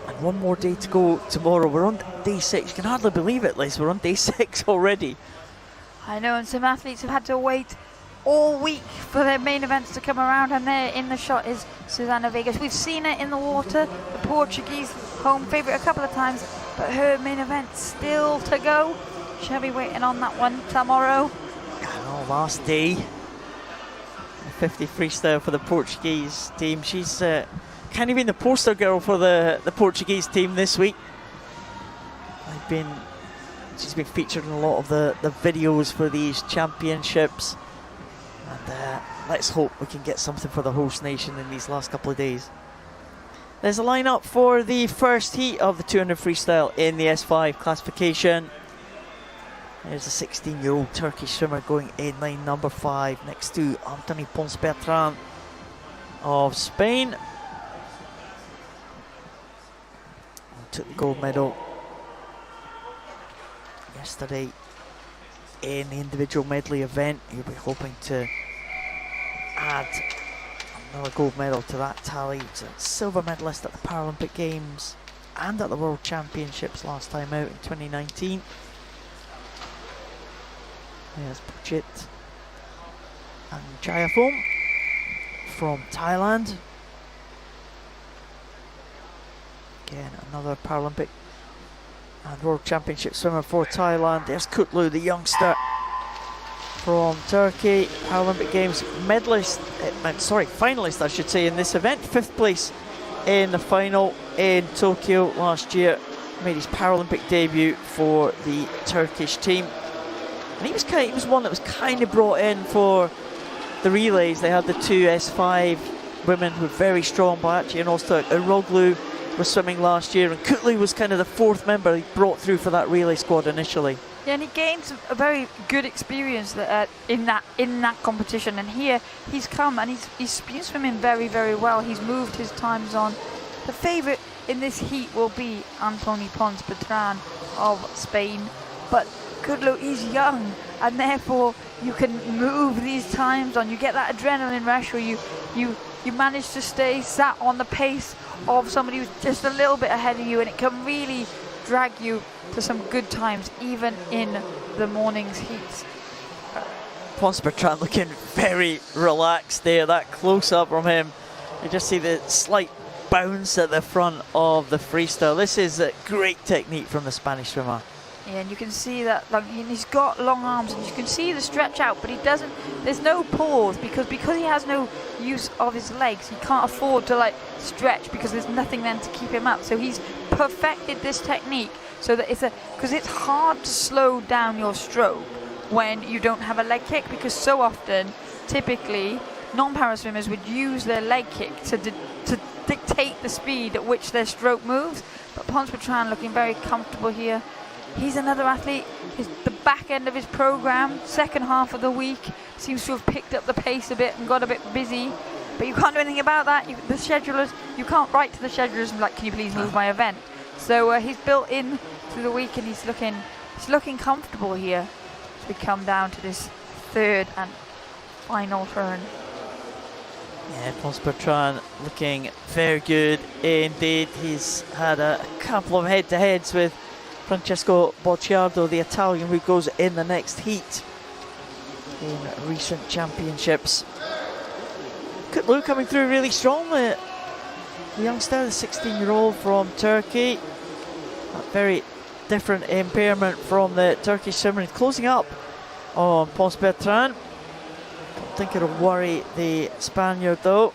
And one more day to go tomorrow. We're on day 6. You can hardly believe it, Liz. We're on day 6 already. I know, and some athletes have had to wait all week for their main events to come around, and there in the shot is Susanna Vegas. We've seen her in the water, the Portuguese home favourite a couple of times, but her main event still to go. She'll be waiting on that one tomorrow. Oh, last day. 50 freestyle for the Portuguese team. She's kind of been the poster girl for the Portuguese team this week. She's been featured in a lot of the videos for these championships, and let's hope we can get something for the host nation in these last couple of days. There's a lineup for the first heat of the 200 freestyle in the S5 classification. There's a 16-year-old Turkish swimmer going in line number 5 next to Anthony Pons Bertran of Spain. Took the gold medal yesterday in the individual medley event. He'll be hoping to add another gold medal to that tally. He's a silver medalist at the Paralympic Games and at the World Championships last time out in 2019. There's Pujit and Jayafom from Thailand. Again, another Paralympic and World Championship swimmer for Thailand. There's Kutlu, the youngster from Turkey, Paralympic Games finalist, I should say, in this event. 5th place in the final in Tokyo last year. Made his Paralympic debut for the Turkish team. And he was one that was kind of brought in for the relays. They had the 2 S5 women who were very strong, Boyachi and Ozturk. Eroglu was swimming last year, and Kutlu was kind of the 4th member he brought through for that relay squad initially. Yeah, and he gained a very good experience in that competition. And here he's come and he's been swimming very, very well. He's moved his times on. The favourite in this heat will be Antony Pons Bertran of Spain, but Kutlu is young, and therefore you can move these times on. You get that adrenaline rush where you manage to stay sat on the pace of somebody who's just a little bit ahead of you, and it can really drag you to some good times, even in the morning's heats. Pons-Bertrand looking very relaxed there. That close-up from him, you just see the slight bounce at the front of the freestyle. This is a great technique from the Spanish swimmer. Yeah, and you can see that, like, he's got long arms, and you can see the stretch out, but he doesn't, there's no pause, because he has no use of his legs. He can't afford to like stretch, because there's nothing then to keep him up. So he's perfected this technique so that because it's hard to slow down your stroke when you don't have a leg kick, because so often, typically, non-para swimmers would use their leg kick to dictate the speed at which their stroke moves. But Pons-Bertrand looking very comfortable here. He's another athlete. The back end of his program, second half of the week, seems to have picked up the pace a bit and got a bit busy. But you can't do anything about that. The schedulers, you can't write to the schedulers and be like, can you please move my event? So he's built in through the week, and he's looking comfortable here as we come down to this third and final turn. Yeah, Pons-Bertrand looking very good indeed. He's had a couple of head-to-heads with Francesco Bocciardo, the Italian, who goes in the next heat in recent championships. Kutlu coming through really strong. The youngster, the 16-year-old from Turkey. A very different impairment from the Turkish swimmer. He's closing up on Pons-Bertrand. Don't think it'll worry the Spaniard though.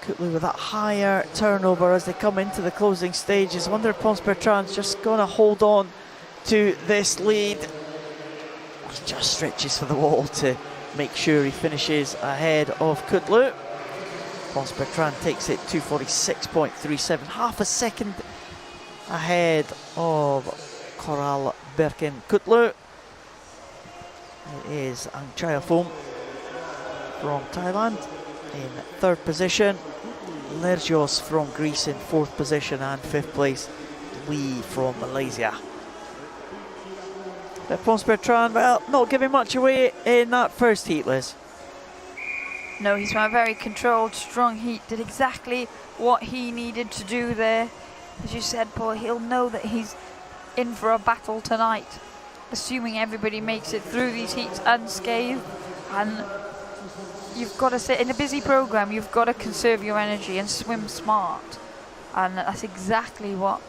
Kutlu with that higher turnover as they come into the closing stages. I wonder if Pons-Bertrand's just going to hold on to this lead. He just stretches for the wall to make sure he finishes ahead of Kutlu. Pons-Bertrand takes it 2:46.37, half a second ahead of Coral Berkin Kutlu. It is Ang Chayafom from Thailand in third position. Lergios from Greece in fourth position, and fifth place Lee from Malaysia. But Pons-Bertrand, well, not giving much away in that first heat, Liz. No, he's from a very controlled, strong heat. Did exactly what he needed to do there. As you said, Paul, he'll know that he's in for a battle tonight, assuming everybody makes it through these heats unscathed. And you've got to say, in a busy program, you've got to conserve your energy and swim smart. And that's exactly what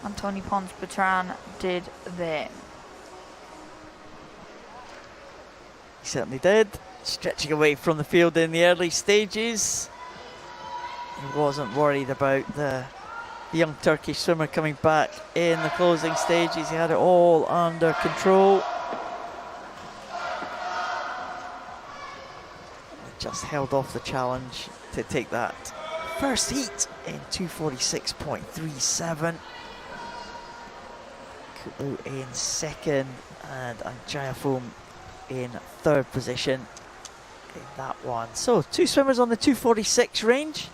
Anthony Pons-Bertrand did there. He certainly did. Stretching away from the field in the early stages. He wasn't worried about the young Turkish swimmer coming back in the closing stages. He had it all under control. Just held off the challenge to take that first heat in 2:46.37. Kutlu in second, and Anjayafom in third position in that one. So 2 swimmers on the 2:46 range.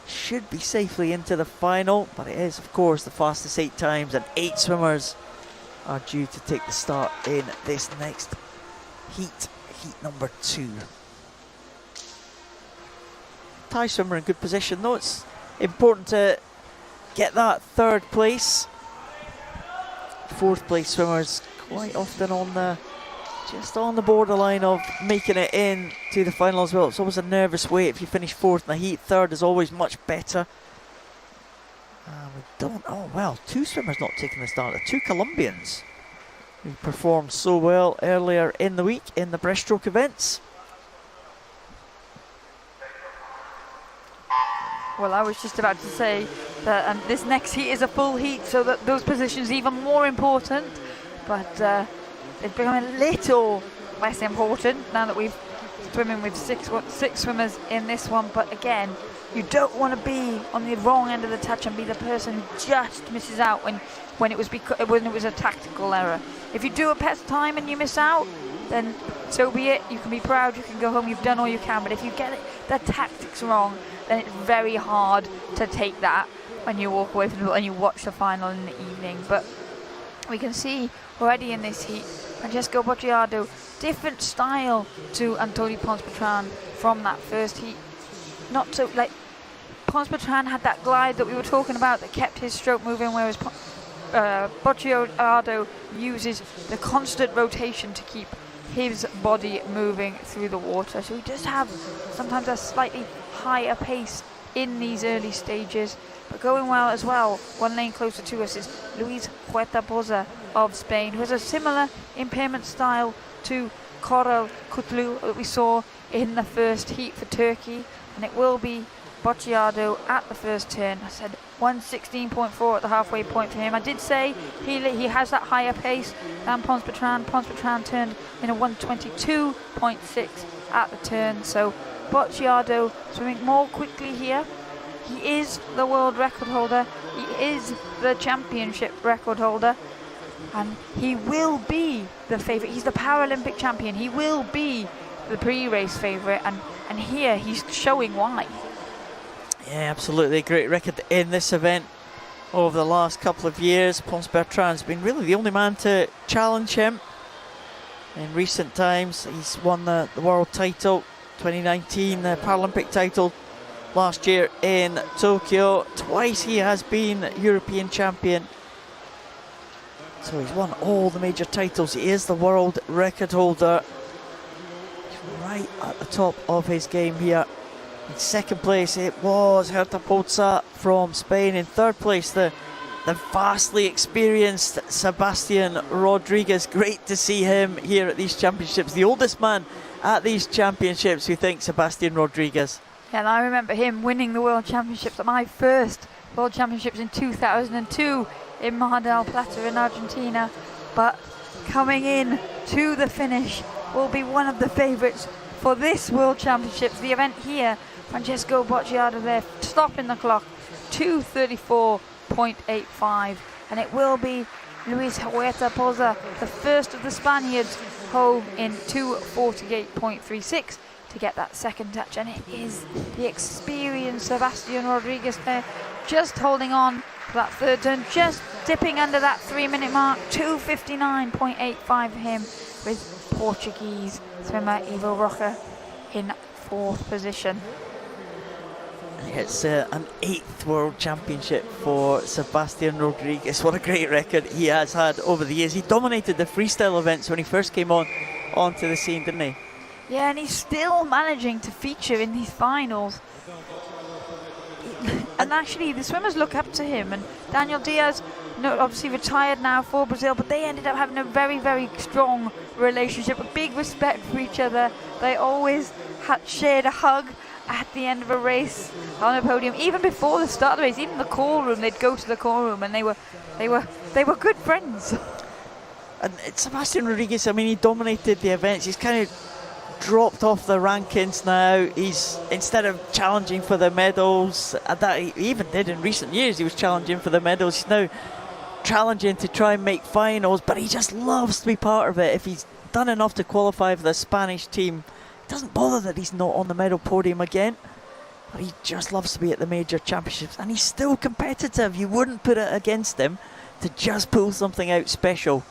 Should be safely into the final, but it is of course the fastest 8 times, and 8 swimmers are due to take the start in this next heat number 2. Thai swimmer in good position though. It's important to get that third place. Fourth place swimmers quite often on the just on the borderline of making it in to the final as well. It's always a nervous wait if you finish fourth in the heat. Third is always much better. We don't, oh well, 2 swimmers not taking the start. 2 Colombians who performed so well earlier in the week in the breaststroke events. Well, I was just about to say that this next heat is a full heat, so that those positions are even more important. But they've become a little less important now that we've swimming with six swimmers in this one. But again, you don't want to be on the wrong end of the touch and be the person who just misses out when it was a tactical error. If you do a best time and you miss out, then so be it. You can be proud, you can go home, you've done all you can. But if you get the tactics wrong, then it's very hard to take that when you walk away from it and you watch the final in the evening. But we can see already in this heat Francesco Bocciardo, different style to Anthony Pons-Bertrand from that first heat. Not so, like, Pons-Bertrand had that glide that we were talking about that kept his stroke moving, whereas Bocciardo uses the constant rotation to keep his body moving through the water. So he does have sometimes a slightly higher pace in these early stages, but going well as well. One lane closer to us is Luis Huerta-Boza of Spain, who has a similar impairment style to Corel Kutlu that we saw in the first heat for Turkey, and it will be Bocciardo at the first turn. I said 1:16.4 at the halfway point for him. I did say he has that higher pace than Pons-Bertrand. Pons-Bertrand turned in a 1:22.6 at the turn, so Bocciardo swimming more quickly here. He is the world record holder, he is the championship record holder, and he will be the favourite. He's the Paralympic champion, he will be the pre-race favourite, and here he's showing why. Yeah, absolutely. Great record in this event over the last couple of years. Pons-Bertrand's been really the only man to challenge him in recent times. He's won the world title, 2019, the Paralympic title last year in Tokyo. Twice he has been European champion. So he's won all the major titles. He is the world record holder. He's right at the top of his game here. In second place it was Huerta-Boza from Spain. In third place the vastly experienced Sebastian Rodriguez. Great to see him here at these championships. The oldest man at these championships, we think, Sebastian Rodriguez. Yeah, and I remember him winning the World Championships at my first World Championships in 2002 in Mar del Plata in Argentina. But coming in to the finish will be one of the favourites for this World Championships. The event here, Francesco Bocciardo there, stopping the clock, 2:34.85. And it will be Luis Huerta-Boza, the first of the Spaniards, home in 2:48.36 to get that second touch. And it is the experienced Sebastian Rodriguez there, just holding on for that third turn, just dipping under that 3-minute mark. 2:59.85 for him, with Portuguese swimmer Ivo Rocha in fourth position. It's an 8th World Championship for Sebastian Rodriguez. What a great record he has had over the years. He dominated the freestyle events when he first came onto the scene, didn't he? Yeah, and he's still managing to feature in these finals. And actually, the swimmers look up to him. And Daniel Diaz, obviously retired now for Brazil, but they ended up having a very, very strong relationship, a big respect for each other. They always shared a hug at the end of a race on a podium, even before the start of the race. Even the call room, they'd go to the call room, and they were good friends. And Sebastian Rodriguez, I mean, he dominated the events. He's kind of dropped off the rankings now. He's, instead of challenging for the medals, that he even did in recent years, he was challenging for the medals. He's now challenging to try and make finals, but he just loves to be part of it. If he's done enough to qualify for the Spanish team, it doesn't bother that he's not on the medal podium again. But he just loves to be at the major championships, and he's still competitive. You wouldn't put it against him to just pull something out special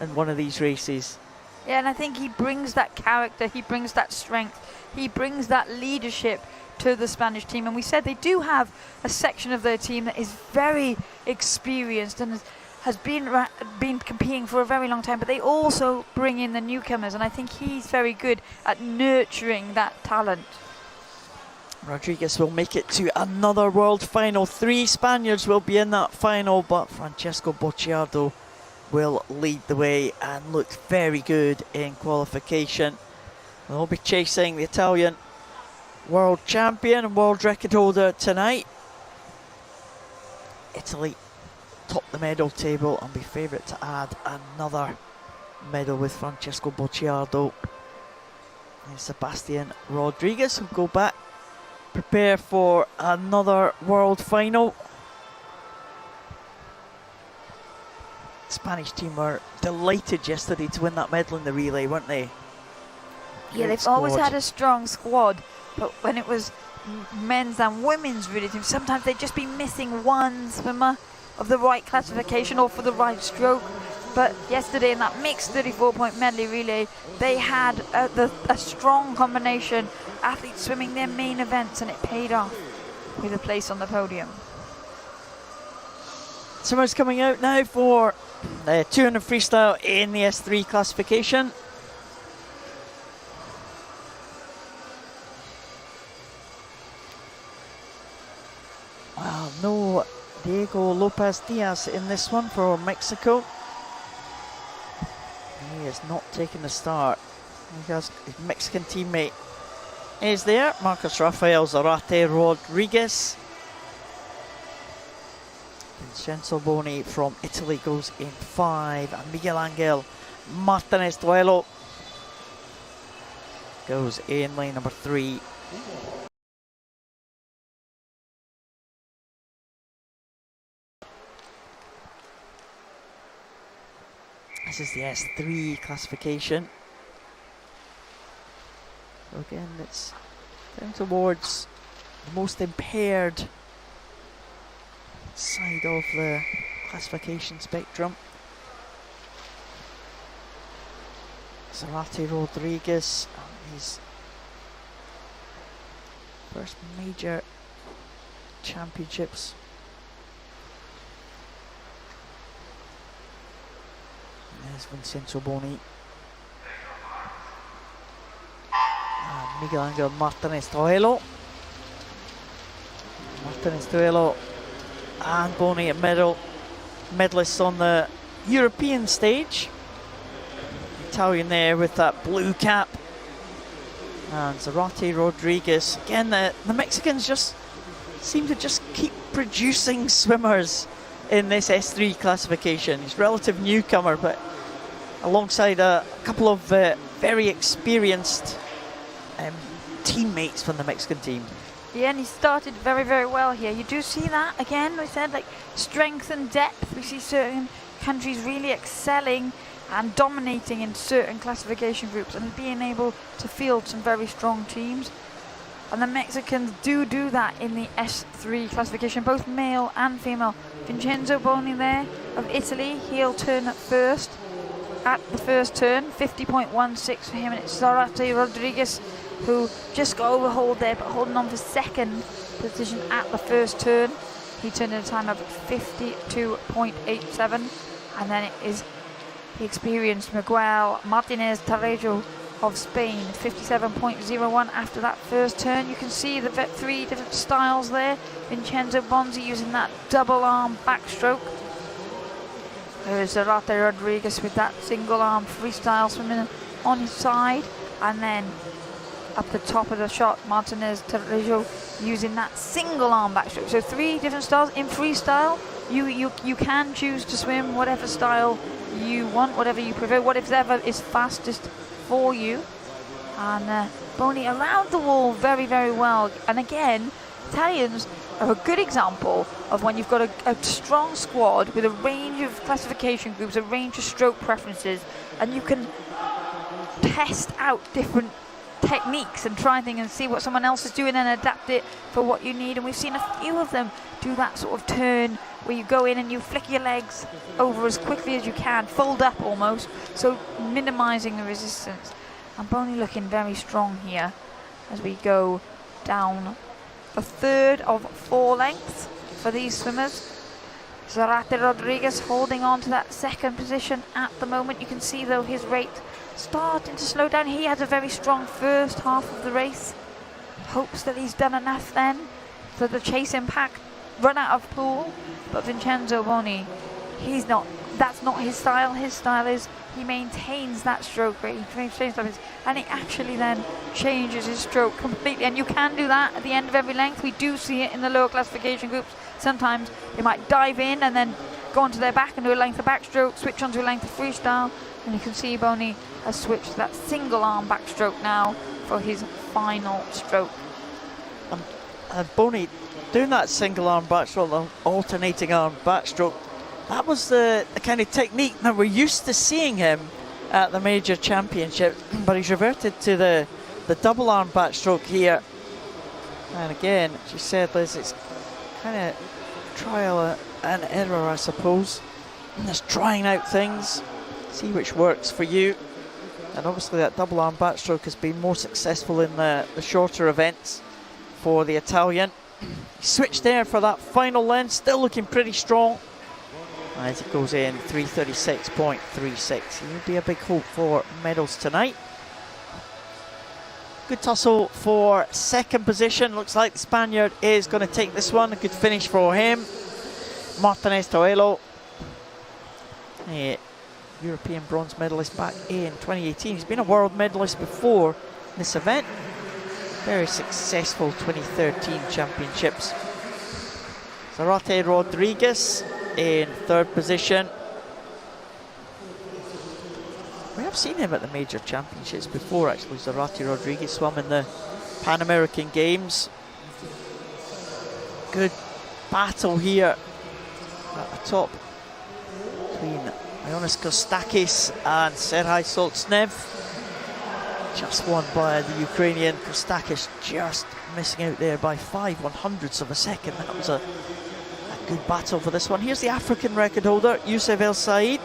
in one of these races. Yeah, and I think he brings that character, he brings that strength, he brings that leadership to the Spanish team. And we said they do have a section of their team that is very experienced and has been competing for a very long time, but they also bring in the newcomers, and I think he's very good at nurturing that talent. Rodriguez will make it to another world final. 3 Spaniards will be in that final, but Francesco Bocciardo will lead the way and looked very good in qualification. They'll be chasing the Italian world champion and world record holder tonight. Italy top the medal table and be favourite to add another medal with Francesco Bocciardo and Sebastian Rodriguez, will go back, prepare for another world final. The Spanish team were delighted yesterday to win that medal in the relay, weren't they? Yeah, they've always had a strong squad, but when it was men's and women's relay teams, sometimes they'd just be missing one swimmer of the right classification or for the right stroke. But yesterday in that mixed 34-point medley relay, they had a strong combination, athletes swimming their main events, and it paid off with a place on the podium. Swimmers coming out now for the 200 freestyle in the S3 classification. Well, no Diego Lopez Diaz in this one for Mexico. He is not taking the start. He has his Mexican teammate is there, Marcus Rafael Zarate Rodriguez. Vincenzo Boni from Italy goes in 5, and Miguel Angel Martinez Duelo goes in lane number 3. This is the S3 classification. So again, it's down towards the most impaired side of the classification spectrum. Zarate Rodriguez, his first major championships. There's Vincenzo Boni. And Miguel Angel Martinez Duelo. Martinez Duelo and Boni at medalists on the European stage. Italian there with that blue cap. And Zarate Rodriguez. Again, the Mexicans just seem to just keep producing swimmers in this S3 classification. He's a relative newcomer, but alongside a couple of very experienced teammates from the Mexican team. Yeah, and he started very, very well here. You do see that, again, we said, like, strength and depth. We see certain countries really excelling and dominating in certain classification groups and being able to field some very strong teams. And the Mexicans do that in the S3 classification, both male and female. Vincenzo Boni there of Italy, he'll turn first at the first turn, 50.16 for him, and it's Zarate Rodriguez who just got overhauled there, but holding on for second position at the first turn. He turned in a time of 52.87, and then it is the experienced Miguel Martinez Tarrejo of Spain, 57.01 after that first turn. You can see the 3 different styles there. Vincenzo Boni using that double arm backstroke. There's Zarate Rodriguez with that single arm freestyle swimming on his side, and then up the top of the shot, Martinez Tarrejo using that single arm backstroke. So 3 different styles in freestyle. You can choose to swim whatever style you want, whatever you prefer, whatever is fastest for you. And Boni around the wall very, very well. And again, Italians are a good example of when you've got a strong squad with a range of classification groups, a range of stroke preferences, and you can test out different techniques and try things and see what someone else is doing and adapt it for what you need. And we've seen a few of them do that sort of turn where you go in and you flick your legs over as quickly as you can, fold up almost, so minimizing the resistance. And Boni looking very strong here as we go down a third of 4 lengths for these swimmers. Zarate Rodriguez holding on to that second position at the moment. You can see though his rate starting to slow down. He had a very strong first half of the race. Hopes that he's done enough then for the chase impact run out of pool. But Vincenzo Boni, that's not his style. His style is he maintains that stroke rate, and he actually then changes his stroke completely. And you can do that at the end of every length. We do see it in the lower classification groups. Sometimes they might dive in and then go onto their back and do a length of backstroke, switch onto a length of freestyle. And you can see Boni has switched to that single arm backstroke now for his final stroke. Boni doing that single arm backstroke, alternating arm backstroke, that was the kind of technique that we're used to seeing him at the major championship, but he's reverted to the double arm backstroke here. And again, as you said, Liz, it's kind of trial and error, I suppose. Just trying out things, see which works for you. And obviously that double arm backstroke has been more successful in the shorter events for the Italian. He switched there for that final length, still looking pretty strong. As he goes in 336.36. He would be a big hope for medals tonight. Good tussle for second position. Looks like the Spaniard is going to take this one. A good finish for him. Martinez Toello, a European bronze medalist back in 2018. He's been a world medalist before this event. Very successful 2013 championships. Sebastian Rodriguez in third position. We have seen him at the major championships before, actually. Sebastian Rodriguez swam in the Pan American Games. Good battle here at the top between Ioannis Kostakis and Serhii Solznev. Just won by the Ukrainian. Kostakis just missing out there by 5/100ths of a second. That was a good battle for this one. Here's the African record holder, Youssef El Said.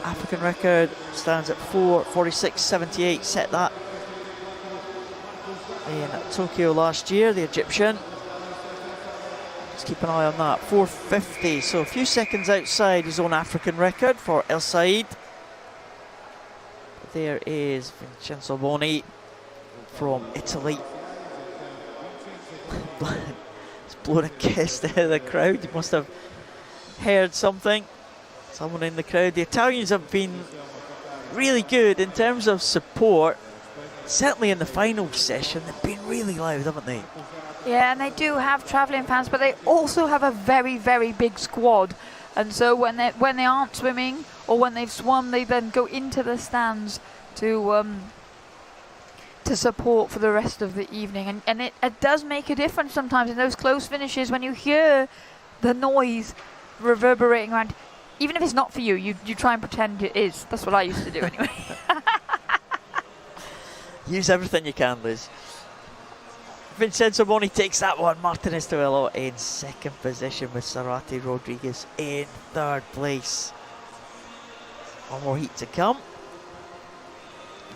African record stands at 4:46.78. Set that in Tokyo last year, the Egyptian. Let's keep an eye on that. 4:50, so a few seconds outside his own African record for El Said. There is Vincenzo Boni from Italy. He's blown a kiss there, the crowd. He must have heard something. Someone in the crowd. The Italians have been really good in terms of support. Certainly in the final session, they've been really loud, haven't they? Yeah, and they do have travelling fans, but they also have a very, very big squad. And so when they aren't swimming or when they've swum, they then go into the stands to support for the rest of the evening. And it does make a difference sometimes in those close finishes when you hear the noise reverberating around. Even if it's not for you, you try and pretend it is. That's what I used to do anyway. Use everything you can, Liz. Vincenzo Boni takes that one. Martinez Toello in second position with Sebastian Rodriguez in third place. One more heat to come.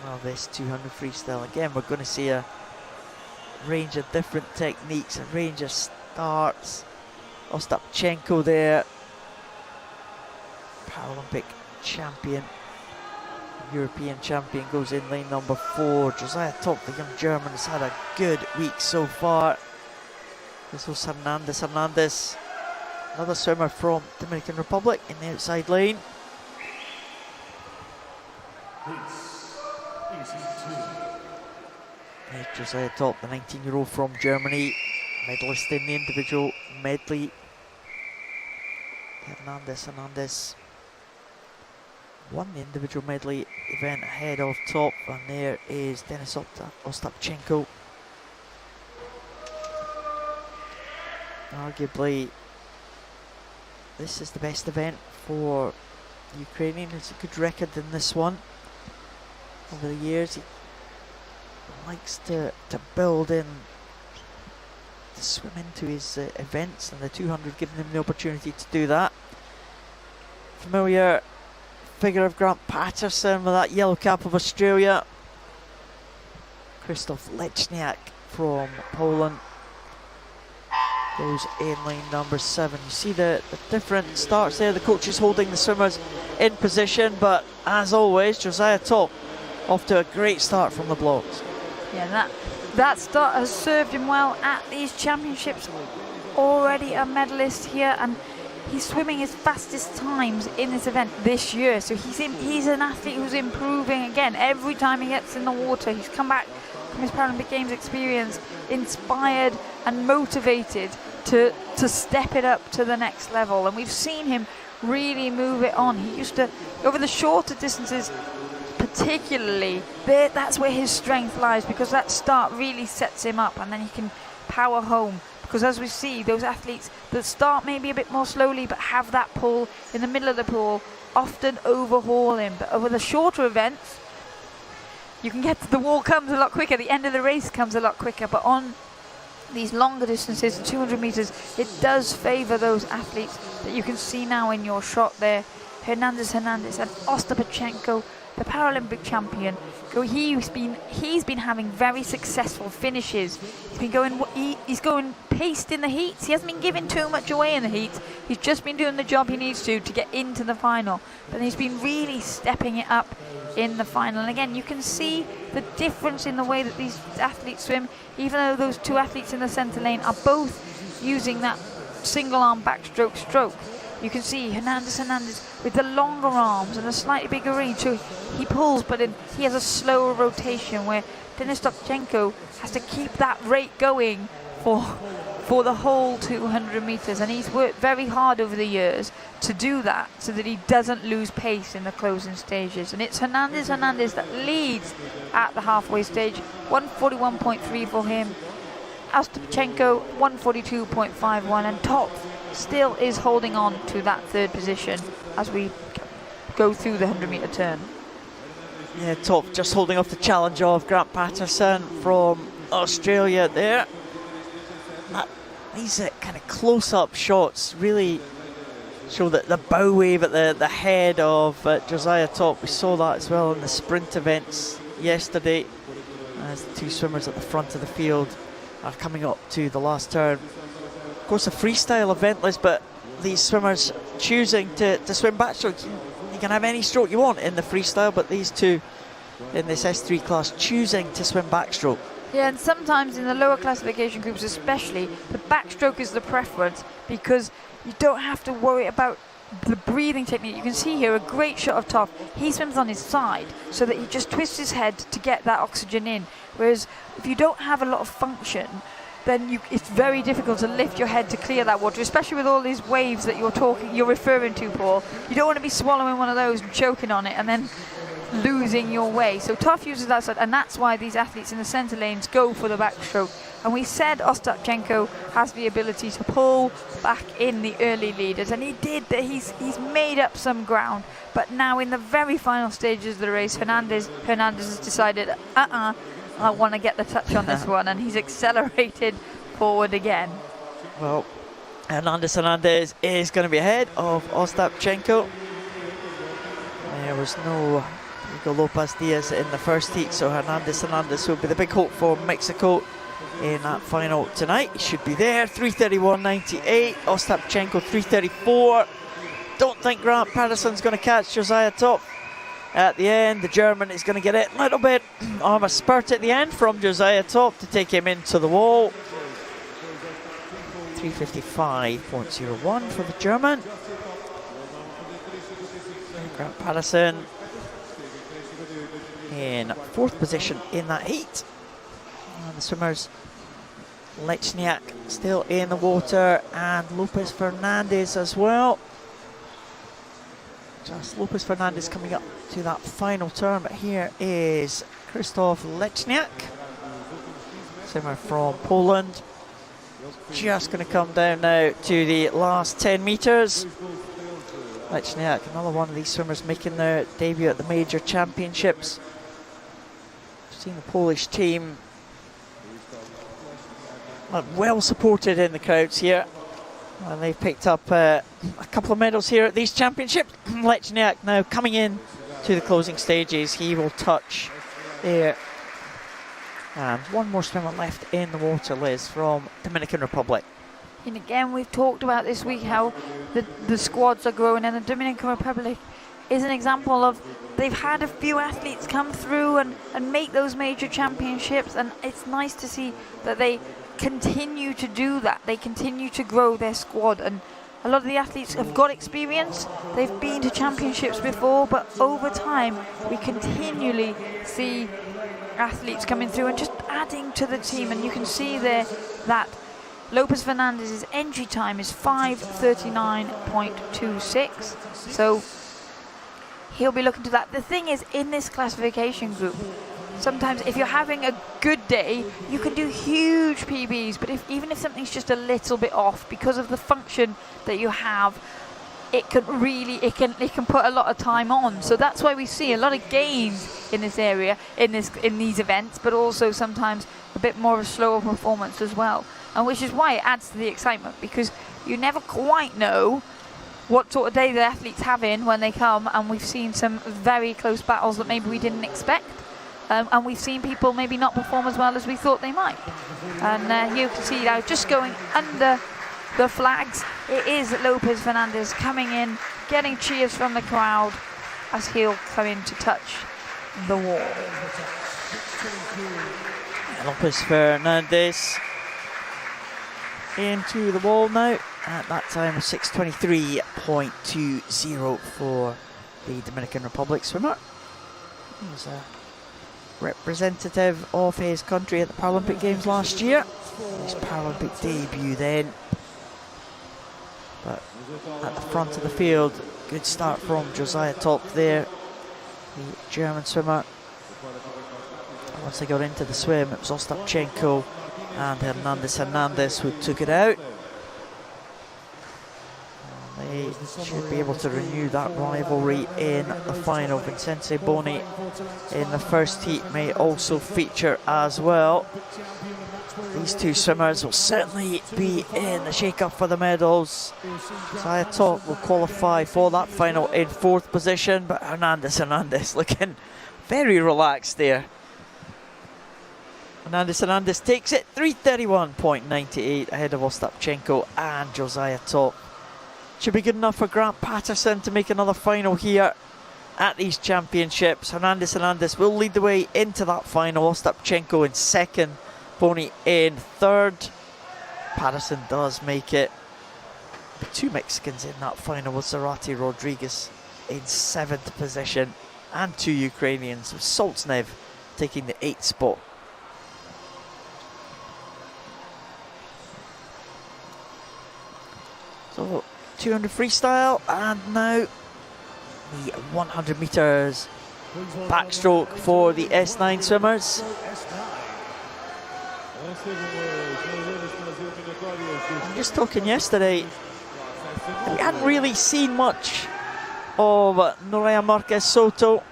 Now this 200 freestyle. Again, we're going to see a range of different techniques, a range of starts. Ostapchenko there. Paralympic champion. European champion goes in lane number 4. Josiah Top, the young German, has had a good week so far. This was Hernandez. Another swimmer from Dominican Republic in the outside lane. There's Josiah Top, the 19-year-old from Germany, medalist in the individual medley. Hernandez won the individual medley event ahead of Top, and there is Denis Ostapchenko. Arguably, this is the best event for the Ukrainian. It's a good record in this one. Over the years, he likes to build in, to swim into his events, and the 200 giving him the opportunity to do that. Familiar figure of Grant Patterson with that yellow cap of Australia. Christophe Lechniak from Poland goes in lane number 7. You see the different starts there. The coach is holding the swimmers in position, but as always, Josiah Top off to a great start from the blocks. Yeah, that start has served him well at these championships. Already a medalist here, and he's swimming his fastest times in this event this year. So he's an athlete who's improving again every time he gets in the water. He's come back from his Paralympic Games experience inspired and motivated to step it up to the next level. And we've seen him really move it on. He used to, over the shorter distances particularly, that's where his strength lies, because that start really sets him up, and then he can power home. Because as we see, those athletes that start maybe a bit more slowly but have that pull in the middle of the pool often overhaul him. But over the shorter events, you can get to the wall comes a lot quicker, the end of the race comes a lot quicker. But on these longer distances, 200 meters, it does favor those athletes that you can see now in your shot there. Hernandez and Ostapchenko, the Paralympic champion. He's been having very successful finishes. He's going paced in the heats. He hasn't been giving too much away in the heats. He's just been doing the job he needs to get into the final. But he's been really stepping it up in the final. And again, you can see the difference in the way that these athletes swim, even though those two athletes in the centre lane are both using that single arm backstroke stroke. You can see Hernandez with the longer arms and a slightly bigger range, so he pulls, but he has a slower rotation, where Denis Stopchenko has to keep that rate going for the whole 200 meters, and he's worked very hard over the years to do that so that he doesn't lose pace in the closing stages. And it's Hernandez that leads at the halfway stage, 141.3 for him. Ostapchenko 142.51, and Top still is holding on to that third position as we go through the 100-meter turn. Yeah, Top just holding off the challenge of Grant Patterson from Australia there. These kind of close-up shots really show that the bow wave at the head of Josiah Top. We saw that as well in the sprint events yesterday, as the two swimmers at the front of the field are coming up to the last turn. Of course, a freestyle eventless, but these swimmers choosing to swim backstroke. You can have any stroke you want in the freestyle, but these two in this S3 class choosing to swim backstroke. Yeah, and sometimes in the lower classification groups especially, the backstroke is the preference because you don't have to worry about the breathing technique. You can see here a great shot of Top. He swims on his side so that he just twists his head to get that oxygen in. Whereas if you don't have a lot of function, then it's very difficult to lift your head to clear that water, especially with all these waves that you're referring to, Paul. You don't want to be swallowing one of those and choking on it and then losing your way. So Tough uses that side, and that's why these athletes in the centre lanes go for the backstroke. And we said Ostapchenko has the ability to pull back in the early leaders, and he did that. He's made up some ground, but now in the very final stages of the race, Hernandez has decided, I want to get the touch on this one, and he's accelerated forward again. Well, Hernandez is going to be ahead of Ostapchenko. There was no Hugo Lopez Diaz in the first heat, so Hernandez will be the big hope for Mexico in that final tonight. He should be there. 3:31.98. Ostapchenko 3:34. Don't think Grant Patterson's going to catch Josiah Top at the end. The German is going to get it a little bit of a spurt at the end from Josiah Top to take him into the wall. 3:55.01 for the German. Grant Patterson in fourth position in that heat. And the swimmers, Lechniak still in the water, and Lopez Fernandez as well. Just Lopez Fernandez coming up to that final turn, but here is Christophe Lechniak, swimmer from Poland. Just going to come down now to the last 10 metres. Lechniak, another one of these swimmers making their debut at the major championships. We've seen the Polish team well supported in the crowds here, and they've picked up a couple of medals here at these championships. Lechniak now coming in to the closing stages. He will touch there. And one more swimmer left in the water, Liz, from Dominican Republic. And again, we've talked about this week how the squads are growing, and the Dominican Republic is an example of they've had a few athletes come through and make those major championships, and it's nice to see that they continue to do that. They continue to grow their squad, and a lot of the athletes have got experience. They've been to championships before, but over time we continually see athletes coming through and just adding to the team. And you can see there that Lopez Fernandez's entry time is 5:39.26, so he'll be looking to that. The thing is, in this classification group, sometimes if you're having a good day, you can do huge PBs, but even if something's just a little bit off because of the function that you have, it can put a lot of time on. So that's why we see a lot of gains in this area, in these events, but also sometimes a bit more of a slower performance as well. And which is why it adds to the excitement, because you never quite know what sort of day the athletes have in when they come, and we've seen some very close battles that maybe we didn't expect. And we've seen people maybe not perform as well as we thought they might. And here you can see now, just going under the flags, it is Lopez Fernandez coming in, getting cheers from the crowd as he'll come in to touch the wall. Lopez Fernandez into the wall now. At that time, 6:23.20 for the Dominican Republic swimmer. He was a representative of his country at the Paralympic Games last year. His Paralympic debut then. But at the front of the field, good start from Josiah Top there, the German swimmer. Once they got into the swim, it was Ostapchenko and Hernandez who took it out. They should be able to renew that rivalry in the final. Vincenzo Boni in the first heat may also feature as well. These two swimmers will certainly be in the shake-up for the medals. Josiah Top will qualify for that final in 4th position, but Hernandez looking very relaxed there. Hernandez takes it 3:31.98 ahead of Ostapchenko and Josiah Top. Should be good enough for Grant Patterson to make another final here at these championships. Hernandez will lead the way into that final. Ostapchenko in 2nd, Boni in 3rd. Patterson does make it. The 2 Mexicans in that final with Zarate Rodriguez in 7th position, and 2 Ukrainians with Solznev taking the 8th spot. So 200 freestyle, and now the 100 meters backstroke for the S9 swimmers. I'm just talking yesterday, we hadn't really seen much of Noreia Marquez Soto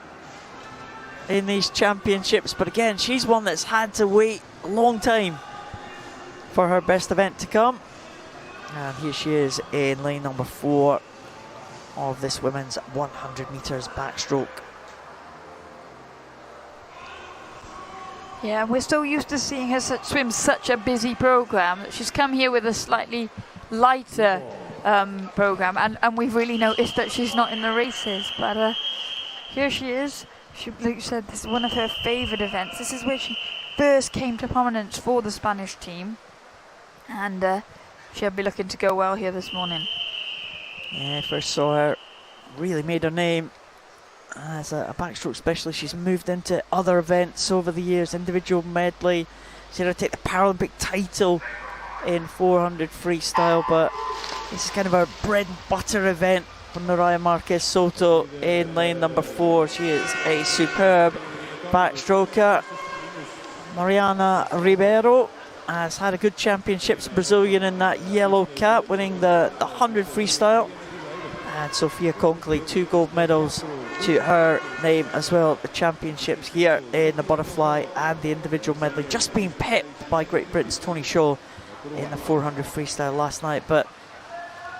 in these championships, but again, she's one that's had to wait a long time for her best event to come. And here she is in lane number 4 of this women's 100 meters backstroke. Yeah, we're so used to seeing her swim such a busy program that she's come here with a slightly lighter program, and we've really noticed that she's not in the races. But here she is. Like you said, this is one of her favourite events. This is where she first came to prominence for the Spanish team, and she'll be looking to go well here this morning. Yeah, first saw her, really made her name as a backstroke specialist. She's moved into other events over the years, individual medley. She's going to take the Paralympic title in 400 freestyle, but this is kind of her bread and butter event for Noreia Marquez Soto in lane number 4. She is a superb backstroker. Mariana Ribeiro has had a good championships, Brazilian in that yellow cap, winning the 100 freestyle. And Sophia Conkley, 2 gold medals to her name as well at the championships here in the butterfly and the individual medley, just being pipped by Great Britain's Tony Shaw in the 400 freestyle last night. But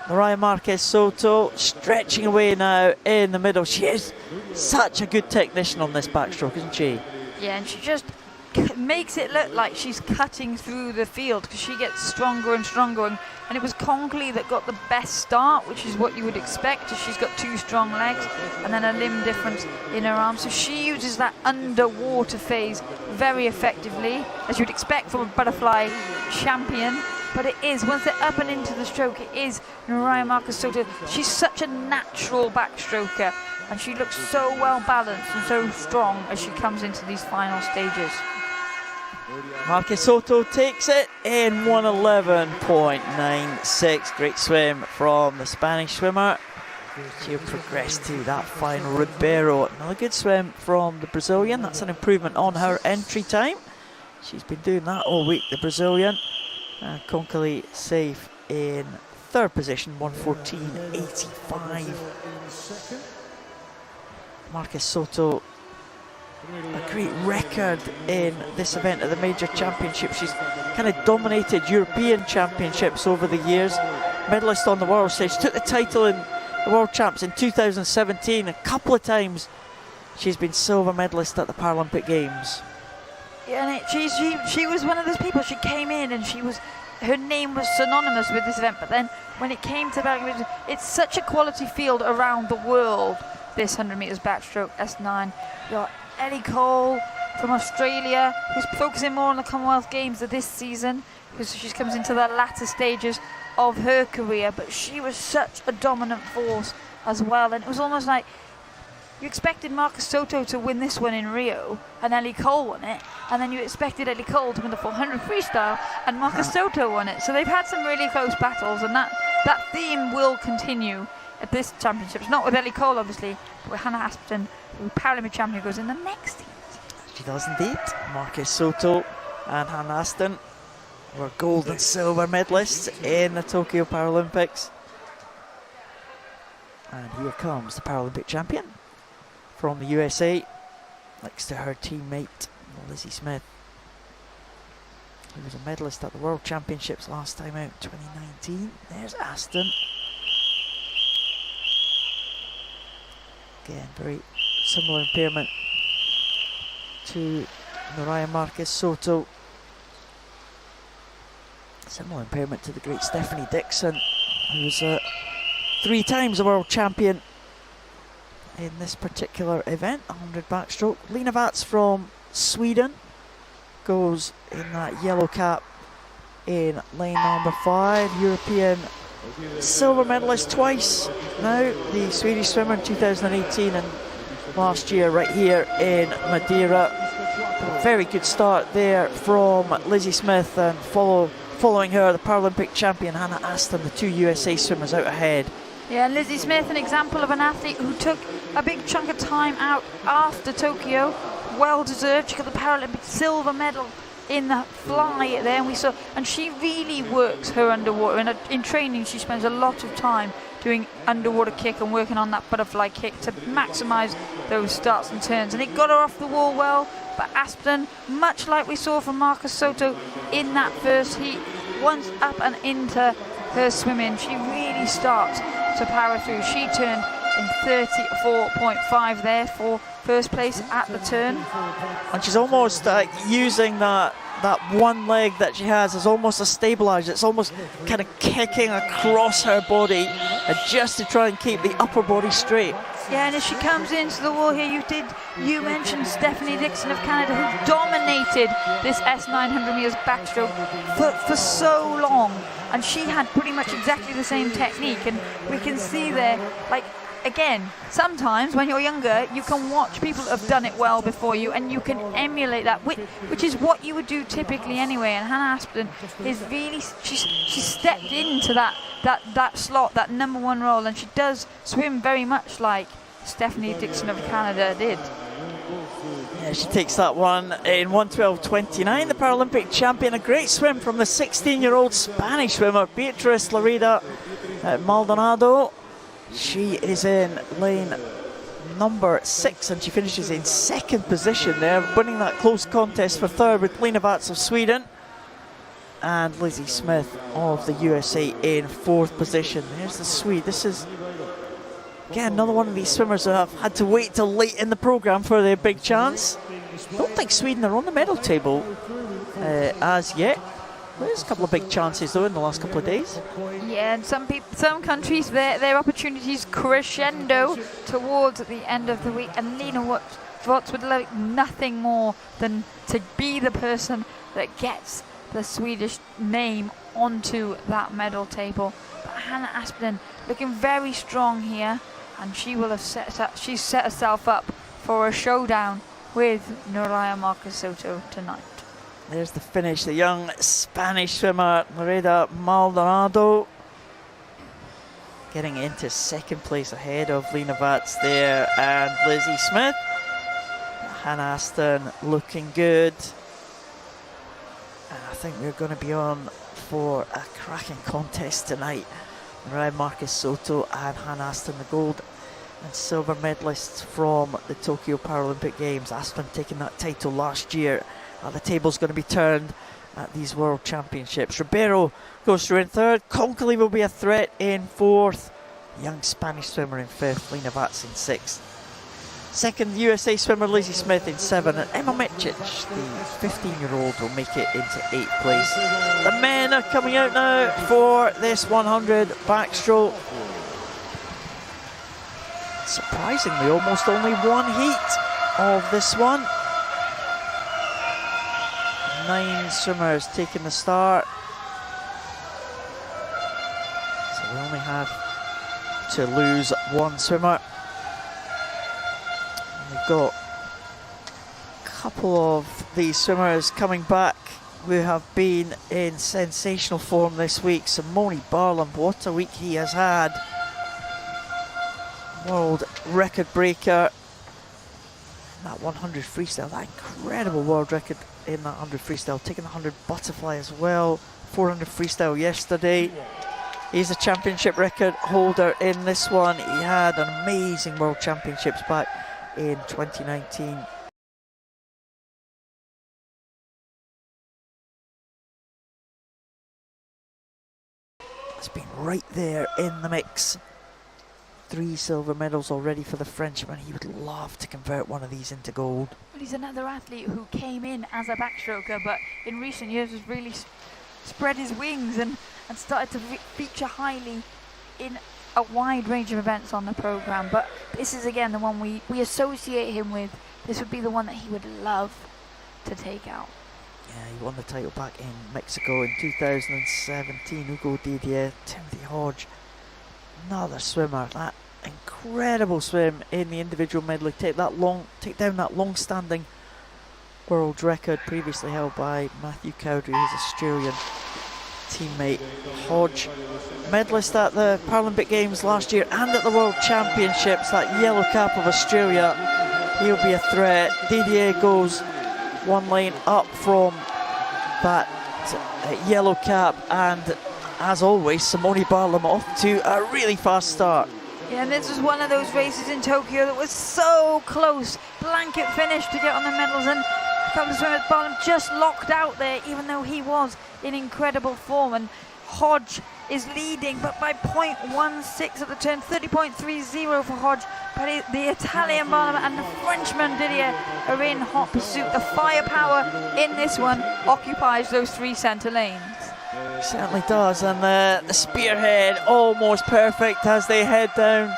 Noreia Marquez Soto stretching away now in the middle. She is such a good technician on this backstroke, isn't she? Yeah, and she just makes it look like she's cutting through the field because she gets stronger and stronger, and it was Conkley that got the best start, which is what you would expect, as she's got 2 strong legs and then a limb difference in her arm. So she uses that underwater phase very effectively, as you'd expect from a butterfly champion. But it is, once they're up and into the stroke, it is Noreia Marquez Soto. She's such a natural backstroker, and she looks so well balanced and so strong as she comes into these final stages. Marquez Soto takes it in 1:11.96. Great swim from the Spanish swimmer. She'll progress to that final. Ribeiro, another good swim from the Brazilian. That's an improvement on her entry time. She's been doing that all week, the Brazilian. Conkley safe in third position, 1:14.85. Marcus Soto, a great record in this event at the Major Championship. She's kind of dominated European Championships over the years. Medalist on the world stage, took the title in the World Champs in 2017. A couple of times she's been silver medalist at the Paralympic Games. Yeah, and she was one of those people. She came in and her name was synonymous with this event, but then when it came to Paralympics, it's such a quality field around the world, this 100 metres backstroke S9. You got Ellie Cole from Australia, who's focusing more on the Commonwealth Games of this season, because she comes into the latter stages of her career, but she was such a dominant force as well, and it was almost like you expected Marcus Soto to win this one in Rio, and Ellie Cole won it, and then you expected Ellie Cole to win the 400 freestyle, and Marcus Soto won it. So they've had some really close battles, and that theme will continue at this championship. It's not with Ellie Cole, obviously, but with Hannah Aspden, who Paralympic champion, goes in the next heat. She does indeed. Marcus Soto and Hannah Aspden were gold and silver medalists in the Tokyo Paralympics. And here comes the Paralympic champion from the USA, next to her teammate Lizzie Smith, who was a medalist at the World Championships last time out, 2019. There's Aspden. Again, very similar impairment to Mariah Marcus Soto. Similar impairment to the great Stephanie Dixon, who was 3 times a world champion in this particular event, 100 backstroke. Lena Vats from Sweden goes in that yellow cap in lane number 5. European silver medalist twice now, the Swedish swimmer in 2018 and last year right here in Madeira. Very good start there from Lizzie Smith, and following her, the Paralympic champion Hannah Aspden, the 2 USA swimmers out ahead. Yeah, Lizzie Smith, an example of an athlete who took a big chunk of time out after Tokyo. Well deserved. She got the Paralympic silver medal in the fly there, and she really works her underwater. In training, she spends a lot of time doing underwater kick and working on that butterfly kick to maximise those starts and turns. And it got her off the wall well, but Aspden, much like we saw from Marcus Soto in that first heat, once up and into her swimming, she really starts to power through. She turned in 34.5 there for first place at the turn. And she's almost using that one leg that she has as almost a stabilizer. It's almost kind of kicking across her body just to try and keep the upper body straight. Yeah, and as she comes into the wall here, you mentioned Stephanie Dixon of Canada, who dominated this S900 metres backstroke for so long, and she had pretty much exactly the same technique. And we can see there, like, again, sometimes when you're younger, you can watch people that have done it well before you, and you can emulate that, which is what you would do typically anyway. And Hannah Aspden is really, she stepped into that slot, that number 1 role, and she does swim very much like Stephanie Dixon of Canada did. Yeah, she takes that one in 1:12.29. The Paralympic champion, a great swim from the 16-year-old Spanish swimmer Beatriz Larida Maldonado. She is in lane number 6, and she finishes in 2nd position there, winning that close contest for 3rd with Lena Vats of Sweden and Lizzie Smith of the USA in 4th position. There's the Swede. This is, again, another one of these swimmers who have had to wait till late in the programme for their big chance. I don't think Sweden are on the medal table as yet. There's a couple of big chances though in the last couple of days. Yeah, and some countries, their opportunities crescendo towards the end of the week, and Lena Vats would like nothing more than to be the person that gets the Swedish name onto that medal table. But Hannah Aspden looking very strong here, and she will have she's set herself up for a showdown with Mariah Marcus Soto tonight. There's the finish, the young Spanish swimmer Larida Maldonado getting into 2nd place ahead of Lena Vats there and Lizzie Smith. Hannah Aspden looking good. And I think we're going to be on for a cracking contest tonight. Around Marcus Soto and Han Aston, the gold and silver medalists from the Tokyo Paralympic Games. Aston taking that title last year. The table's going to be turned at these World Championships. Ribeiro goes through in third. Conkley will be a threat in fourth. Young Spanish swimmer in fifth. Lena Vats in sixth. Second, USA swimmer Lizzie Smith in seventh. And Emma Micic, the 15-year-old, will make it into eighth place. The men are coming out now for this 100 backstroke. Surprisingly, almost only one heat of this one. 9 swimmers taking the start. So we only have to lose one swimmer. And we've got a couple of these swimmers coming back who have been in sensational form this week. Simone Barlam, what a week he has had. World record breaker. That 100 freestyle, that incredible world record in that 100 freestyle, taking the 100 butterfly as well. 400 freestyle yesterday. He's a championship record holder in this one. He had an amazing world championships back in 2019. It's been right there in the mix. 3 silver medals already for the Frenchman. He would love to convert one of these into gold. Well, he's another athlete who came in as a backstroker, but in recent years has really spread his wings and started to feature highly in a wide range of events on the program. But this is again the one we associate him with. This would be the one that he would love to take out. Yeah, he won the title back in Mexico in 2017. Ugodia, Timothy Hodge, another swimmer. That incredible swim in the individual medley. Take down that long-standing world record previously held by Matthew Cowdery, his Australian teammate. Hodge, medalist at the Paralympic Games last year and at the World Championships. That yellow cap of Australia, he'll be a threat. Didier goes one lane up from that yellow cap, and as always, Simone Barlam off to a really fast start. Yeah, and this was one of those races in Tokyo that was so close. Blanket finish to get on the medals, and a couple of swimmers, Barlam just locked out there, even though he was in incredible form. And Hodge is leading, but by 0.16 at the turn, 30.30 for Hodge. But the Italian Barlam and the Frenchman Didier are in hot pursuit. The firepower in this one occupies those 3 centre lanes. Certainly does, and the spearhead almost perfect as they head down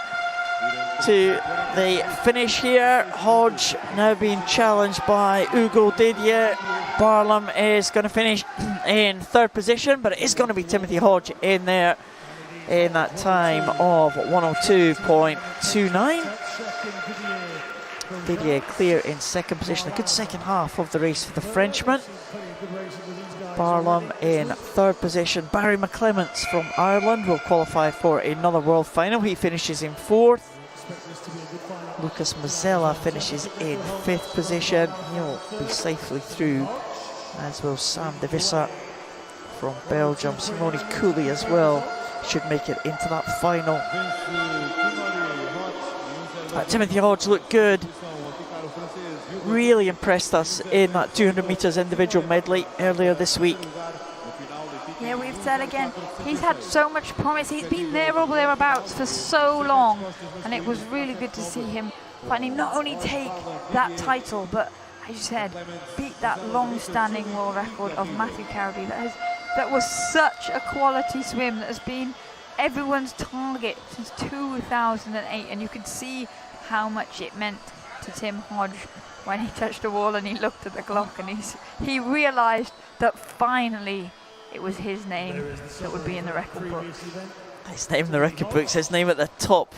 to the finish here. Hodge now being challenged by Ugodia. Barlam is going to finish in 3rd position, but it is going to be Timothy Hodge in there in that time of 102.29. Didier clear in 2nd position. A good second half of the race for the Frenchman. Barlam in 3rd position. Barry McClements from Ireland will qualify for another world final. He finishes in 4th. Lucas Mazzella finishes in 5th position. He'll be safely through, as will Sam de Visser from Belgium. Simone Cooley as well should make it into that final. Timothy Hodge looked good. Really impressed us in that 200 metres individual medley earlier this week. Yeah, we've said again, he's had so much promise. He's been there or thereabouts for so long, and it was really good to see him finally not only take that title, but as you said, beat that long-standing world record of Matthew Cowdery. That was such a quality swim that has been everyone's target since 2008, and you could see how much it meant to Tim Hodge when he touched the wall and he looked at the clock and he realised that finally it was his name that would be in the record books. His name in the record books, his name at the top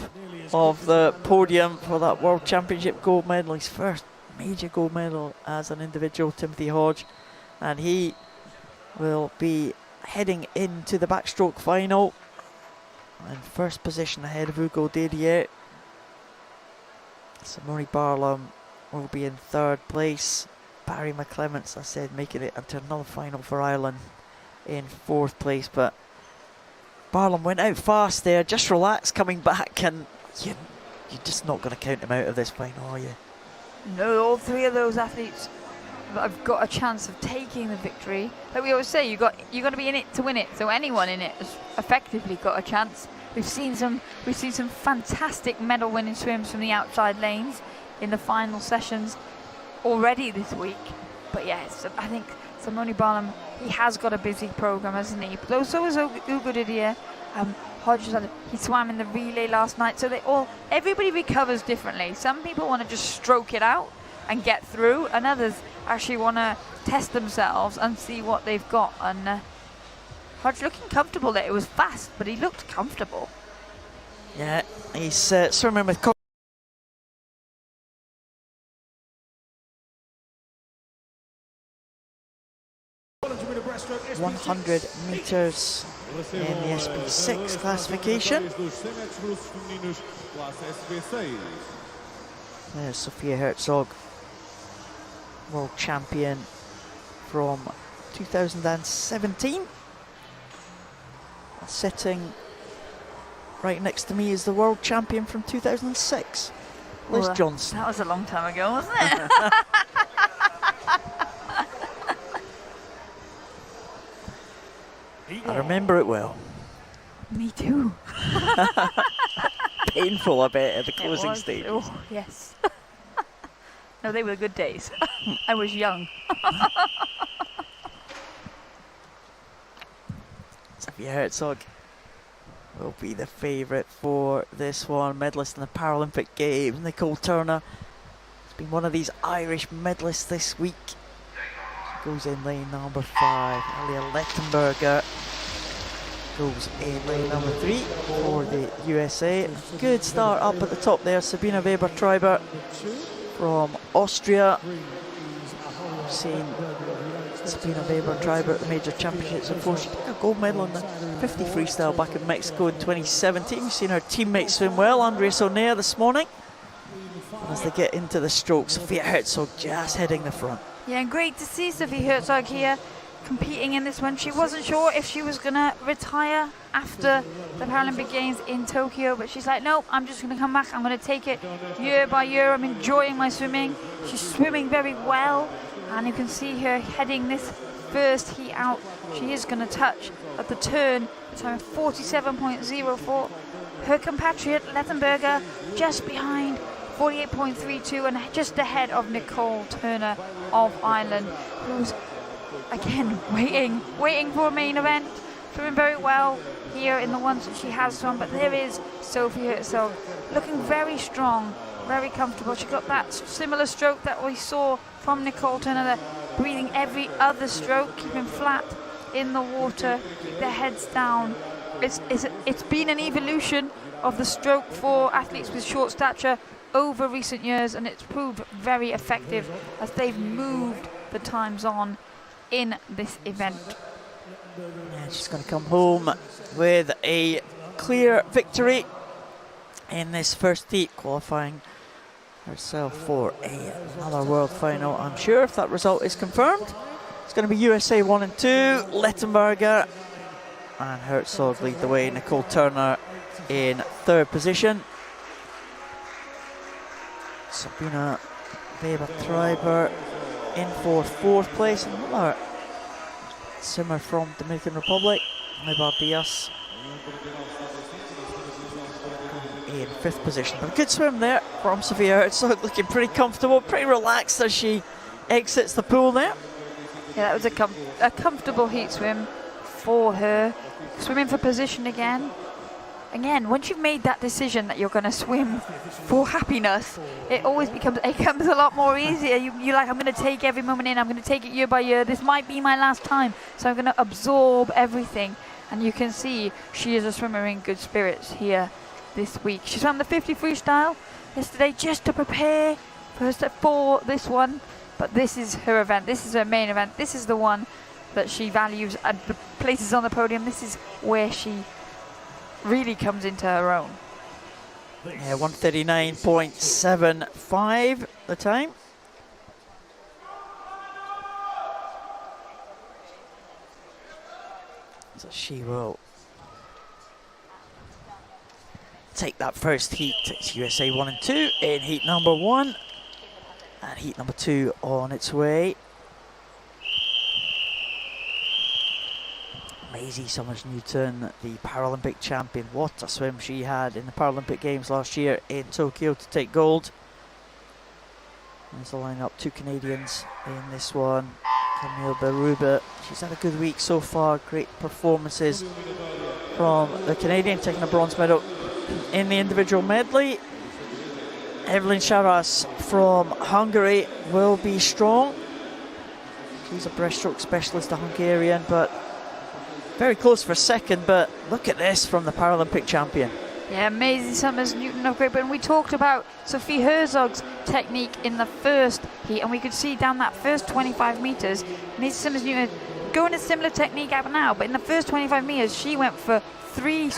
of the podium for that World Championship gold medal. His first major gold medal as an individual, Timothy Hodge, and he will be heading into the backstroke final in 1st position ahead of Ugodia. Simone Barlam will be in 3rd place. Barry McClements, I said, making it into another final for Ireland in 4th place. But Barlam went out fast there, just relaxed coming back, and you're just not going to count him out of this final, are you? No, all three of those athletes that have got a chance of taking the victory. Like we always say, you got to be in it to win it. So anyone in it has effectively got a chance. We've seen some fantastic medal-winning swims from the outside lanes in the final sessions already this week. But yes, I think Simone Barlam, he has got a busy program, hasn't he? But so is Ugodia. Hodge, he swam in the relay last night. So everybody recovers differently. Some people want to just stroke it out and get through, and others actually want to test themselves and see what they've got. And Hodge looking comfortable there. It was fast, but he looked comfortable. Yeah, he's swimming with 100 metres in the SB6 classification. There's Sophia Herzog, world champion from 2017. Sitting right next to me is the world champion from 2006, Liz Johnson. That was a long time ago, wasn't it? I remember it well. Me too. Painful, I bet, at the closing stage. Oh, yes. No, they were good days. I was young. Sophia Herzog will be the favourite for this one. Medalist in the Paralympic Games. Nicole Turner has been one of these Irish medalists this week. She goes in lane number 5. Elia Lettenberger goes in lane number 3 for the USA. Good start up at the top there. Sabina Weber-Treiber from Austria. We've seen Sabina Weber-Treiber at the major championships before. She took a gold medal in the 50 freestyle back in Mexico in 2017. We've seen her teammates swim well. Andres Onea this morning. And as they get into the stroke, Sophia Herzog just heading the front. Yeah, and great to see Sophie Herzog here competing in this one. She wasn't sure if she was going to retire after the Paralympic Games in Tokyo, but she's like, no, I'm just going to come back. I'm going to take it year by year. I'm enjoying my swimming. She's swimming very well, and you can see her heading this first heat out. She is going to touch at the turn, the time of 47.04. Her compatriot, Lettenberger, just behind, 48.32, and just ahead of Nicole Turner of Ireland, who's again waiting for a main event. Swimming very well here in the ones that she has swum, but there is Sophie Herzog looking very strong, very comfortable. She got that similar stroke that we saw from Nicole Turner there, breathing every other stroke, keeping flat in the water, keep their heads down. It's been an evolution of the stroke for athletes with short stature over recent years, and it's proved very effective as they've moved the times on in this event. And she's going to come home with a clear victory in this first heat, qualifying herself for another world final, I'm sure, if that result is confirmed. It's going to be USA 1 and 2, Lettenberger and Herzog lead the way, Nicole Turner in third position. Sabina Weber-Treiber in fourth place, and another swimmer from Dominican Republic, Nebar Diaz, in fifth position. But a good swim there from Sophia Herzog, looking pretty comfortable, pretty relaxed as she exits the pool there. Yeah, that was a comfortable heat swim for her. Swimming for position again. Again, once you've made that decision that you're going to swim for happiness, it comes a lot more easier. You're like, I'm going to take every moment in. I'm going to take it year by year. This might be my last time, so I'm going to absorb everything. And you can see she is a swimmer in good spirits here this week. She swam the 50 freestyle yesterday just to prepare for this one. But this is her event. This is her main event. This is the one that she values and places on the podium. This is where she really comes into her own. Yeah, 139.75 the time. So she will take that first heat. It's USA 1 and 2 in heat number 1. And heat number 2 on its way. Maisie Summers-Newton, the Paralympic champion. What a swim she had in the Paralympic Games last year in Tokyo to take gold. There's the lineup, 2 Canadians in this one. Camille Berube, she's had a good week so far. Great performances from the Canadian, taking a bronze medal in the individual medley. Evelyn Charas from Hungary will be strong. She's a breaststroke specialist, a Hungarian, but very close for second. But look at this from the Paralympic champion. Yeah, Maisie Summers-Newton of Great Britain. We talked about Sophie Herzog's technique in the first heat, and we could see down that first 25 metres, Maisie Summers-Newton going a similar technique out now, but in the first 25 metres, she went for three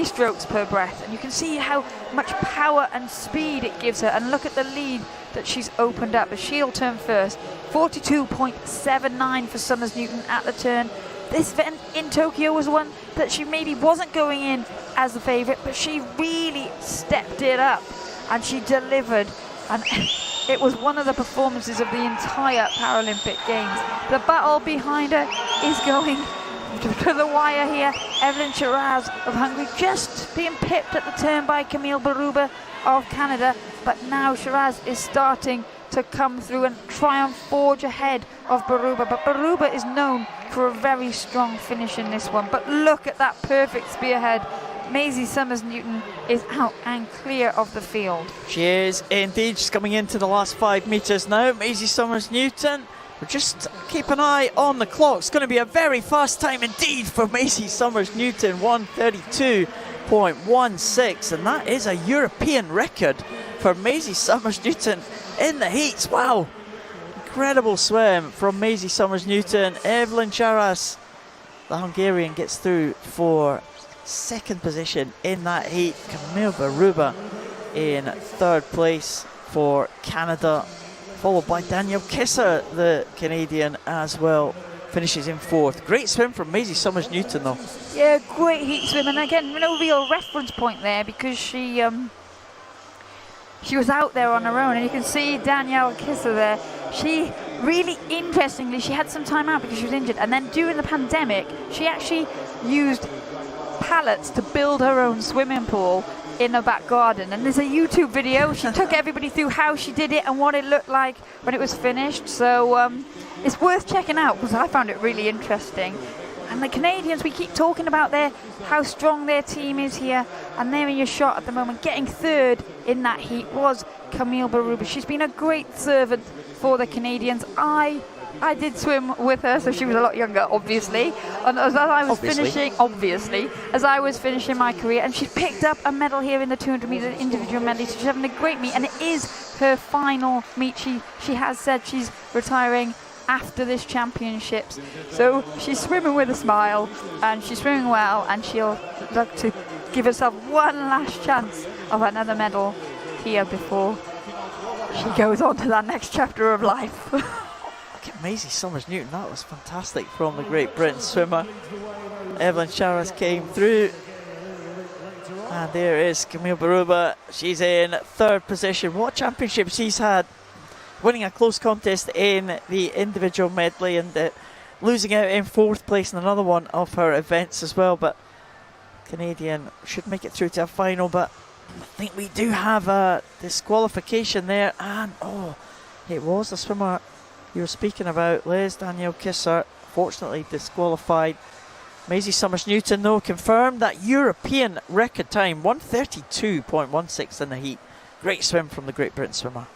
strokes per breath, and you can see how much power and speed it gives her. And look at the lead that she's opened up as she'll turn first. 42.79 for Summers-Newton at the turn. This event in Tokyo was one that she maybe wasn't going in as the favourite, but she really stepped it up and she delivered. And it was one of the performances of the entire Paralympic Games. The battle behind her is going to the wire here. Evelyn Charas of Hungary just being pipped at the turn by Camille Buruba of Canada, but now Charas is starting to come through and try and forge ahead of Buruba. But Buruba is known for a very strong finish in this one. But look at that perfect spearhead. Maisie Summers-Newton is out and clear of the field. She is indeed. She's coming into the last 5 metres now. Maisie Summers-Newton. We'll just keep an eye on the clock. It's going to be a very fast time indeed for Maisie Summers-Newton. 1:32.16, and that is a European record for Maisie Summers-Newton in the heats. Wow, incredible swim from Maisie Summers-Newton. Evelyn Charas, the Hungarian, gets through for second position in that heat. Camille Buruba in third place for Canada, followed by Danielle Kisser, the Canadian, as well, finishes in fourth. Great swim from Maisie Summers-Newton though. Yeah, great heat swim, and again, no real reference point there because she was out there on her own, and you can see Danielle Kisser there. She really, interestingly, she had some time out because she was injured, and then during the pandemic, she actually used pallets to build her own swimming pool in her back garden, and there's a YouTube video. She took everybody through how she did it and what it looked like when it was finished, so it's worth checking out because I found it really interesting. And the Canadians, we keep talking about how strong their team is here, and they're in your shot at the moment. Getting third in that heat was Camille Berube. She's been a great servant for the Canadians. I did swim with her, so she was a lot younger, obviously. And as I was finishing my career, and she picked up a medal here in the 200 metre individual medley. So she's having a great meet, and it is her final meet. She has said she's retiring after this championships, so she's swimming with a smile, and she's swimming well, and she'll look to give herself one last chance of another medal here before she goes on to that next chapter of life. Look at Maisie Summers-Newton, that was fantastic from the Great Britain swimmer. Evelyn Charas came through, and there is Camille Buruba. She's in third position. What championship she's had, winning a close contest in the individual medley, and losing out in fourth place in another one of her events as well. But Canadian should make it through to a final, but I think we do have a disqualification there, and it was the swimmer you were speaking about, Liz, Danielle Kisser, fortunately disqualified. Maisie Summers-Newton though confirmed that European record time, 1:32.16 in the heat. Great swim from the Great Britain swimmer.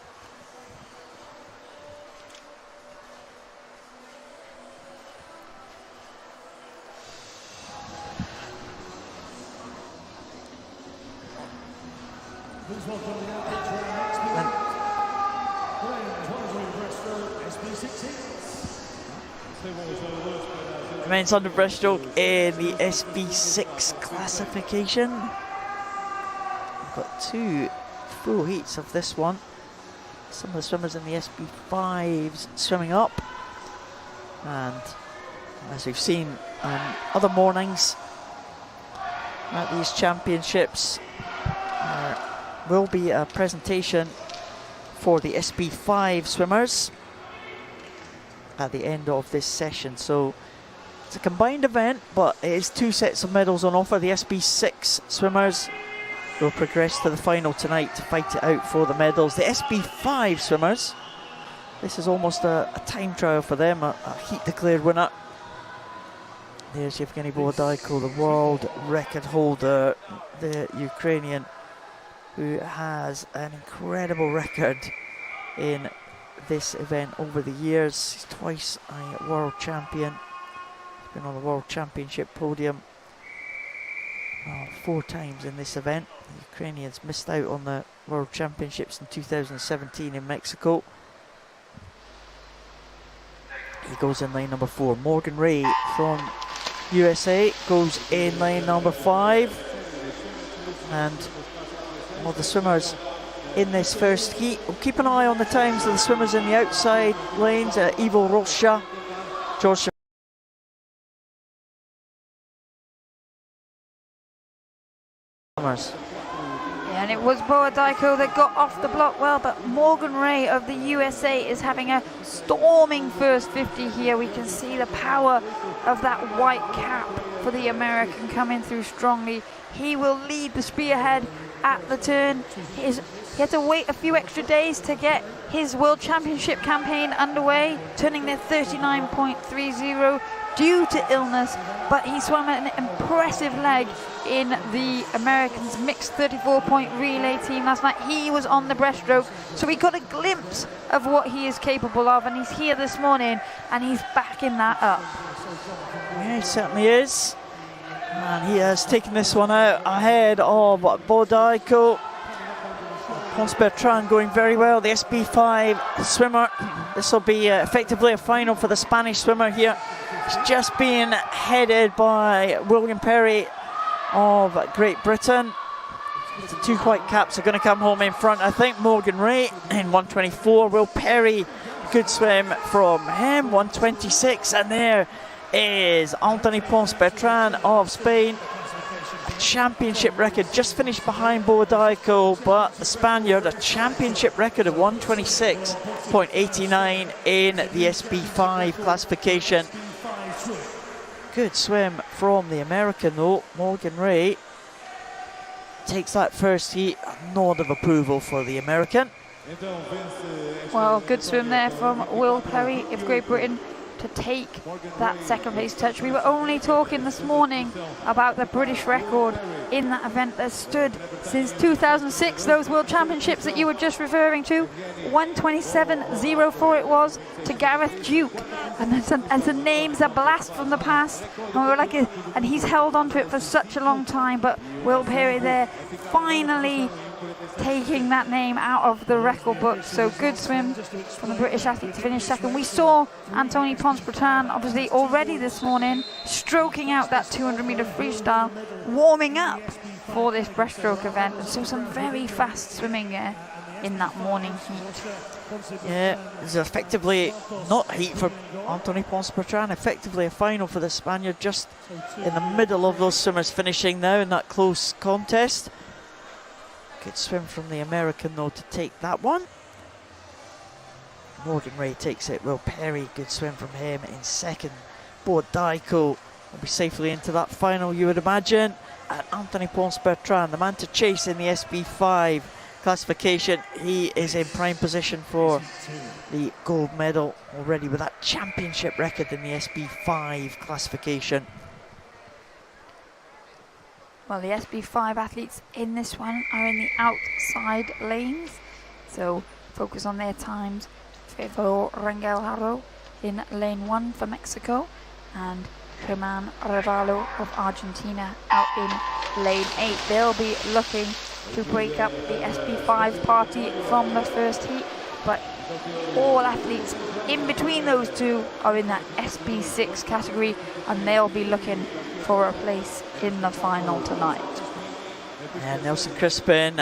Men's 100 breaststroke in the SB6 classification. We've got 2 full heats of this one. Some of the swimmers in the SB5s swimming up, and as we've seen on other mornings at these championships, will be a presentation for the SB5 swimmers at the end of this session. So it's a combined event, but it is 2 sets of medals on offer. The SB6 swimmers will progress to the final tonight to fight it out for the medals. The SB5 swimmers, this is almost a time trial for them, a heat declared winner. There's Yevgeny Borodaiko, the world record holder, the Ukrainian, who has an incredible record in this event over the years. He's twice a world champion. He's been on the world championship podium 4 times in this event. The Ukrainians missed out on the world championships in 2017 in Mexico. He goes in lane number 4. Morgan Ray from USA goes in lane number 5. And all the swimmers in this first heat, we'll keep an eye on the times of the swimmers in the outside lanes. Ivo Rocha, George swimmers. Yeah, and it was Borodaiko that got off the block well, but Morgan Ray of the USA is having a storming first 50 here. We can see the power of that white cap for the American coming through strongly. He will lead the spearhead at the turn. He had to wait a few extra days to get his World Championship campaign underway, turning their 39.30 due to illness, but he swam an impressive leg in the Americans' mixed 34-point relay team last night. He was on the breaststroke, so we got a glimpse of what he is capable of, and he's here this morning, and he's backing that up. Yeah, he certainly is. And he has taken this one out ahead of Borodaiko. Ponce Bertrand going very well, the SB5 swimmer. This will be effectively a final for the Spanish swimmer here. It's just being headed by William Perry of Great Britain. The 2 white caps are going to come home in front. I think Morgan Ray in 124. Will Perry, good swim from him, 126. And there is Anthony Ponce Bertrand of Spain. A championship record, just finished behind Borodaiko, but the Spaniard, a championship record of 126.89 in the SB5 classification. Good swim from the American though. Morgan Ray takes that first heat. A nod of approval for the American. Well, good swim there from Will Perry of Great Britain to take that second place touch. We were only talking this morning about the British record in that event that stood since 2006, those World Championships that you were just referring to. 127.04 it was to Gareth Duke, and the name's a blast from the past, and we were like, and he's held on to it for such a long time. But Will Perry there finally taking that name out of the record book. So good swim from the British athlete to finish second. We saw Anthony Ponce Bertrand obviously already this morning stroking out that 200-meter freestyle, warming up for this breaststroke event. So some very fast swimming in that morning heat. Yeah, it's effectively not a heat for Anthony Ponce Bertrand, effectively a final for the Spaniard, just in the middle of those swimmers finishing now in that close contest. Good swim from the American though to take that one. Morgan Ray takes it. Will Perry, good swim from him in second. Borodaiko will be safely into that final, you would imagine. And Anthony Ponce Bertrand, the man to chase in the SB5 classification. He is in prime position for the gold medal already with that championship record in the SB5 classification. Well, the SB5 athletes in this one are in the outside lanes, so focus on their times. Fefo Rangel Haro in lane 1 for Mexico, and Germán Revalo of Argentina out in lane 8. They'll be looking to break up the SB5 party from the first heat, but all athletes in between those two are in that SB6 category, and they'll be looking for a place in the final tonight. And Nelson Crispin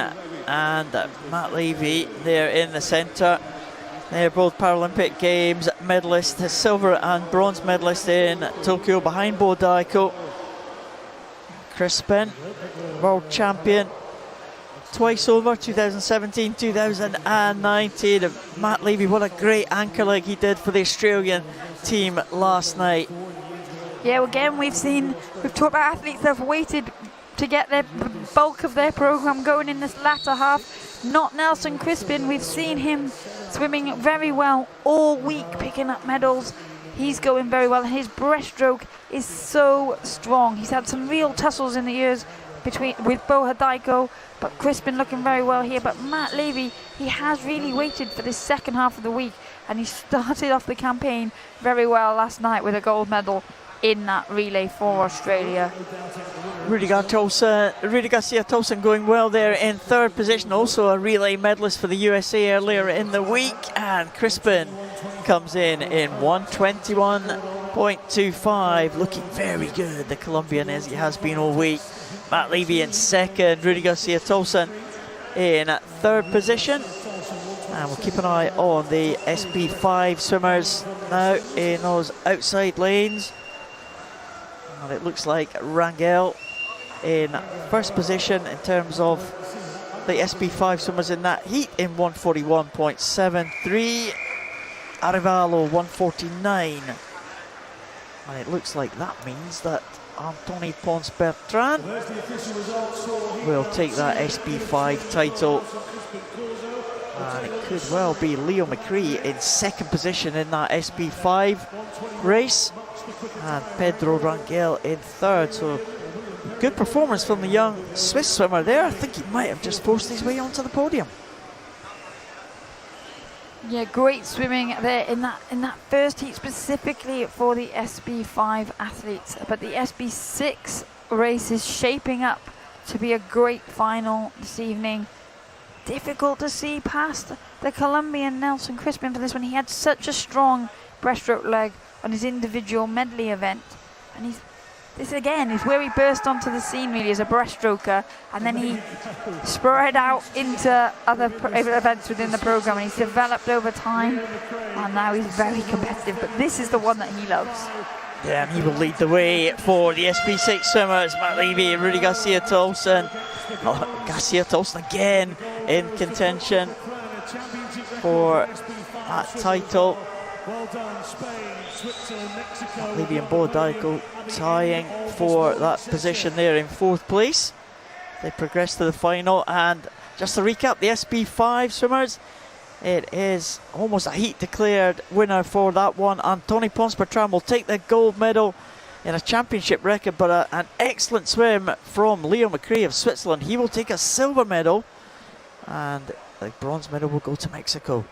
and Matt Levy there in the centre. They're both Paralympic Games medalists, silver and bronze medalists in Tokyo, behind Borodaiko. Crispin, world champion, twice over, 2017, 2019. And Matt Levy, what a great anchor leg he did for the Australian team last night. Yeah, again, we've talked about athletes that have waited to get the bulk of their program going in this latter half. Not Nelson Crispin. We've seen him swimming very well all week, picking up medals. He's going very well. His breaststroke is so strong. He's had some real tussles in the years with Bo Hadaiko, but Crispin looking very well here. But Matt Levy, he has really waited for this second half of the week, and he started off the campaign very well last night with a gold medal in that relay for Australia. Rudy Garcia Tolson going well there in third position, also a relay medalist for the USA earlier in the week. And Crispin comes in 121.25, looking very good, the Colombian, as he has been all week. Matt Levy in second, Rudy Garcia Tolson in third position. And we'll keep an eye on the SB5 swimmers now in those outside lanes. And it looks like Rangel in first position in terms of the SB5 swimmers in that heat in 141.73. Arevalo 149. And it looks like that means that Anthony Pons Bertrand will take that SB5 title. And it could well be Leo McCree in second position in that SB5 race. And Pedro Rangel in third. So good performance from the young Swiss swimmer there. I think he might have just forced his way onto the podium. Yeah, great swimming there in that first heat, specifically for the SB5 athletes. But the SB6 race is shaping up to be a great final this evening. Difficult to see past the Colombian Nelson Crispin for this one. He had such a strong breaststroke leg on his individual medley event, and this again is where he burst onto the scene really as a breaststroker, and then he spread out into other events within the program, and he's developed over time, and now he's very competitive. But this is the one that he loves. Yeah, and he will lead the way for the SB6 swimmers. Matt Levy, Rudy Garcia Tolson. Garcia Tolson again in contention for that title. Levy and Bo Hadaiko tying for that position there in fourth place. They progress to the final, and just to recap the SB5 swimmers, it is almost a heat declared winner for that one. Anthony Pons Bertrand will take the gold medal in a championship record, but an excellent swim from Leo McCree of Switzerland. He will take a silver medal, and the bronze medal will go to Mexico.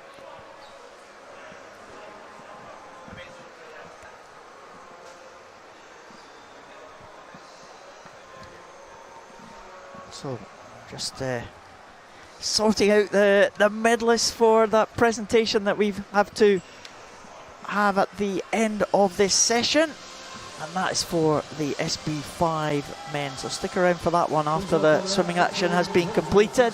So just sorting out the medalists for that presentation that we have to have at the end of this session, and that is for the SB5 men. So stick around for that one after the swimming action has been completed.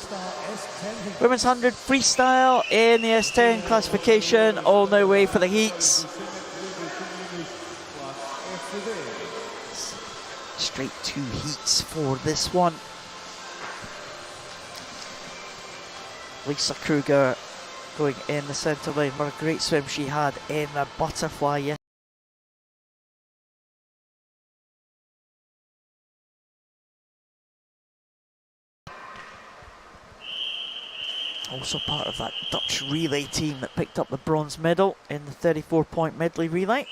Women's 100 freestyle in the S10 classification, all no way for the heats. Straight 2 heats for this one. Lisa Kruger going in the centre lane. What a great swim she had in the butterfly. Also part of that Dutch relay team that picked up the bronze medal in the 34-point medley relay.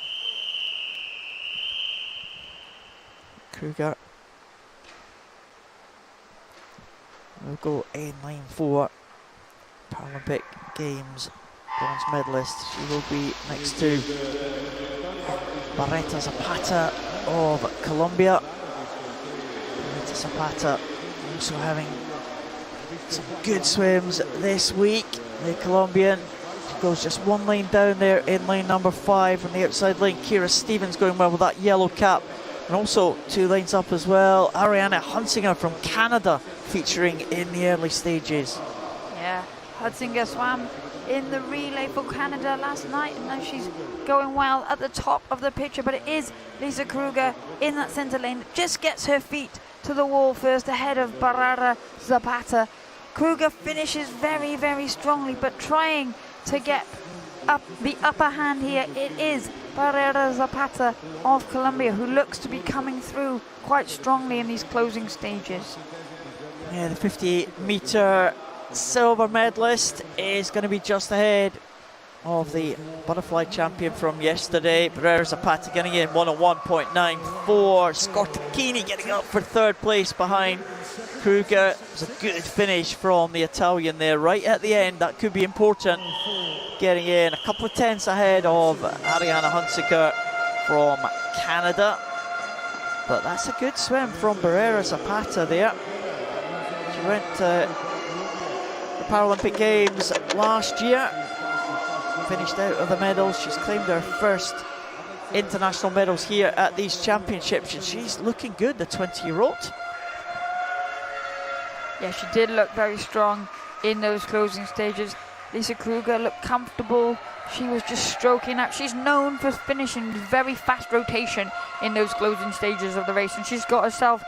Kruger will go in line for Paralympic Games bronze medalist. She will be next to Barreta Zapata of Colombia. Barreta Zapata also having some good swims this week. The Colombian, she goes just one lane down there in lane number 5 from the outside lane. Kira Stevens going well with that yellow cap, and also 2 lanes up as well, Ariana Hunsinger from Canada featuring in the early stages. Yeah, Hunsinger swam in the relay for Canada last night, and now she's going well at the top of the picture. But it is Lisa Kruger in that centre lane that just gets her feet to the wall first, ahead of Barrera Zapata. Kruger finishes very, very strongly, but trying to get up the upper hand here. It is Barrera Zapata of Colombia who looks to be coming through quite strongly in these closing stages. Yeah, the 58-metre silver medalist is going to be just ahead of the butterfly champion from yesterday. Barrera Zapata getting in 101.94. Scortacchini getting up for third place behind Kruger. It was a good finish from the Italian there right at the end. That could be important. Getting in a couple of tenths ahead of Ariana Hunziker from Canada. But that's a good swim from Barrera Zapata there. She went to the Paralympic Games last year. Finished out of the medals. She's claimed her first international medals here at these championships, and she's looking good, the 20-year-old. Yeah, she did look very strong in those closing stages. Lisa Kruger looked comfortable. She was just stroking out. She's known for finishing with very fast rotation in those closing stages of the race, and she's got herself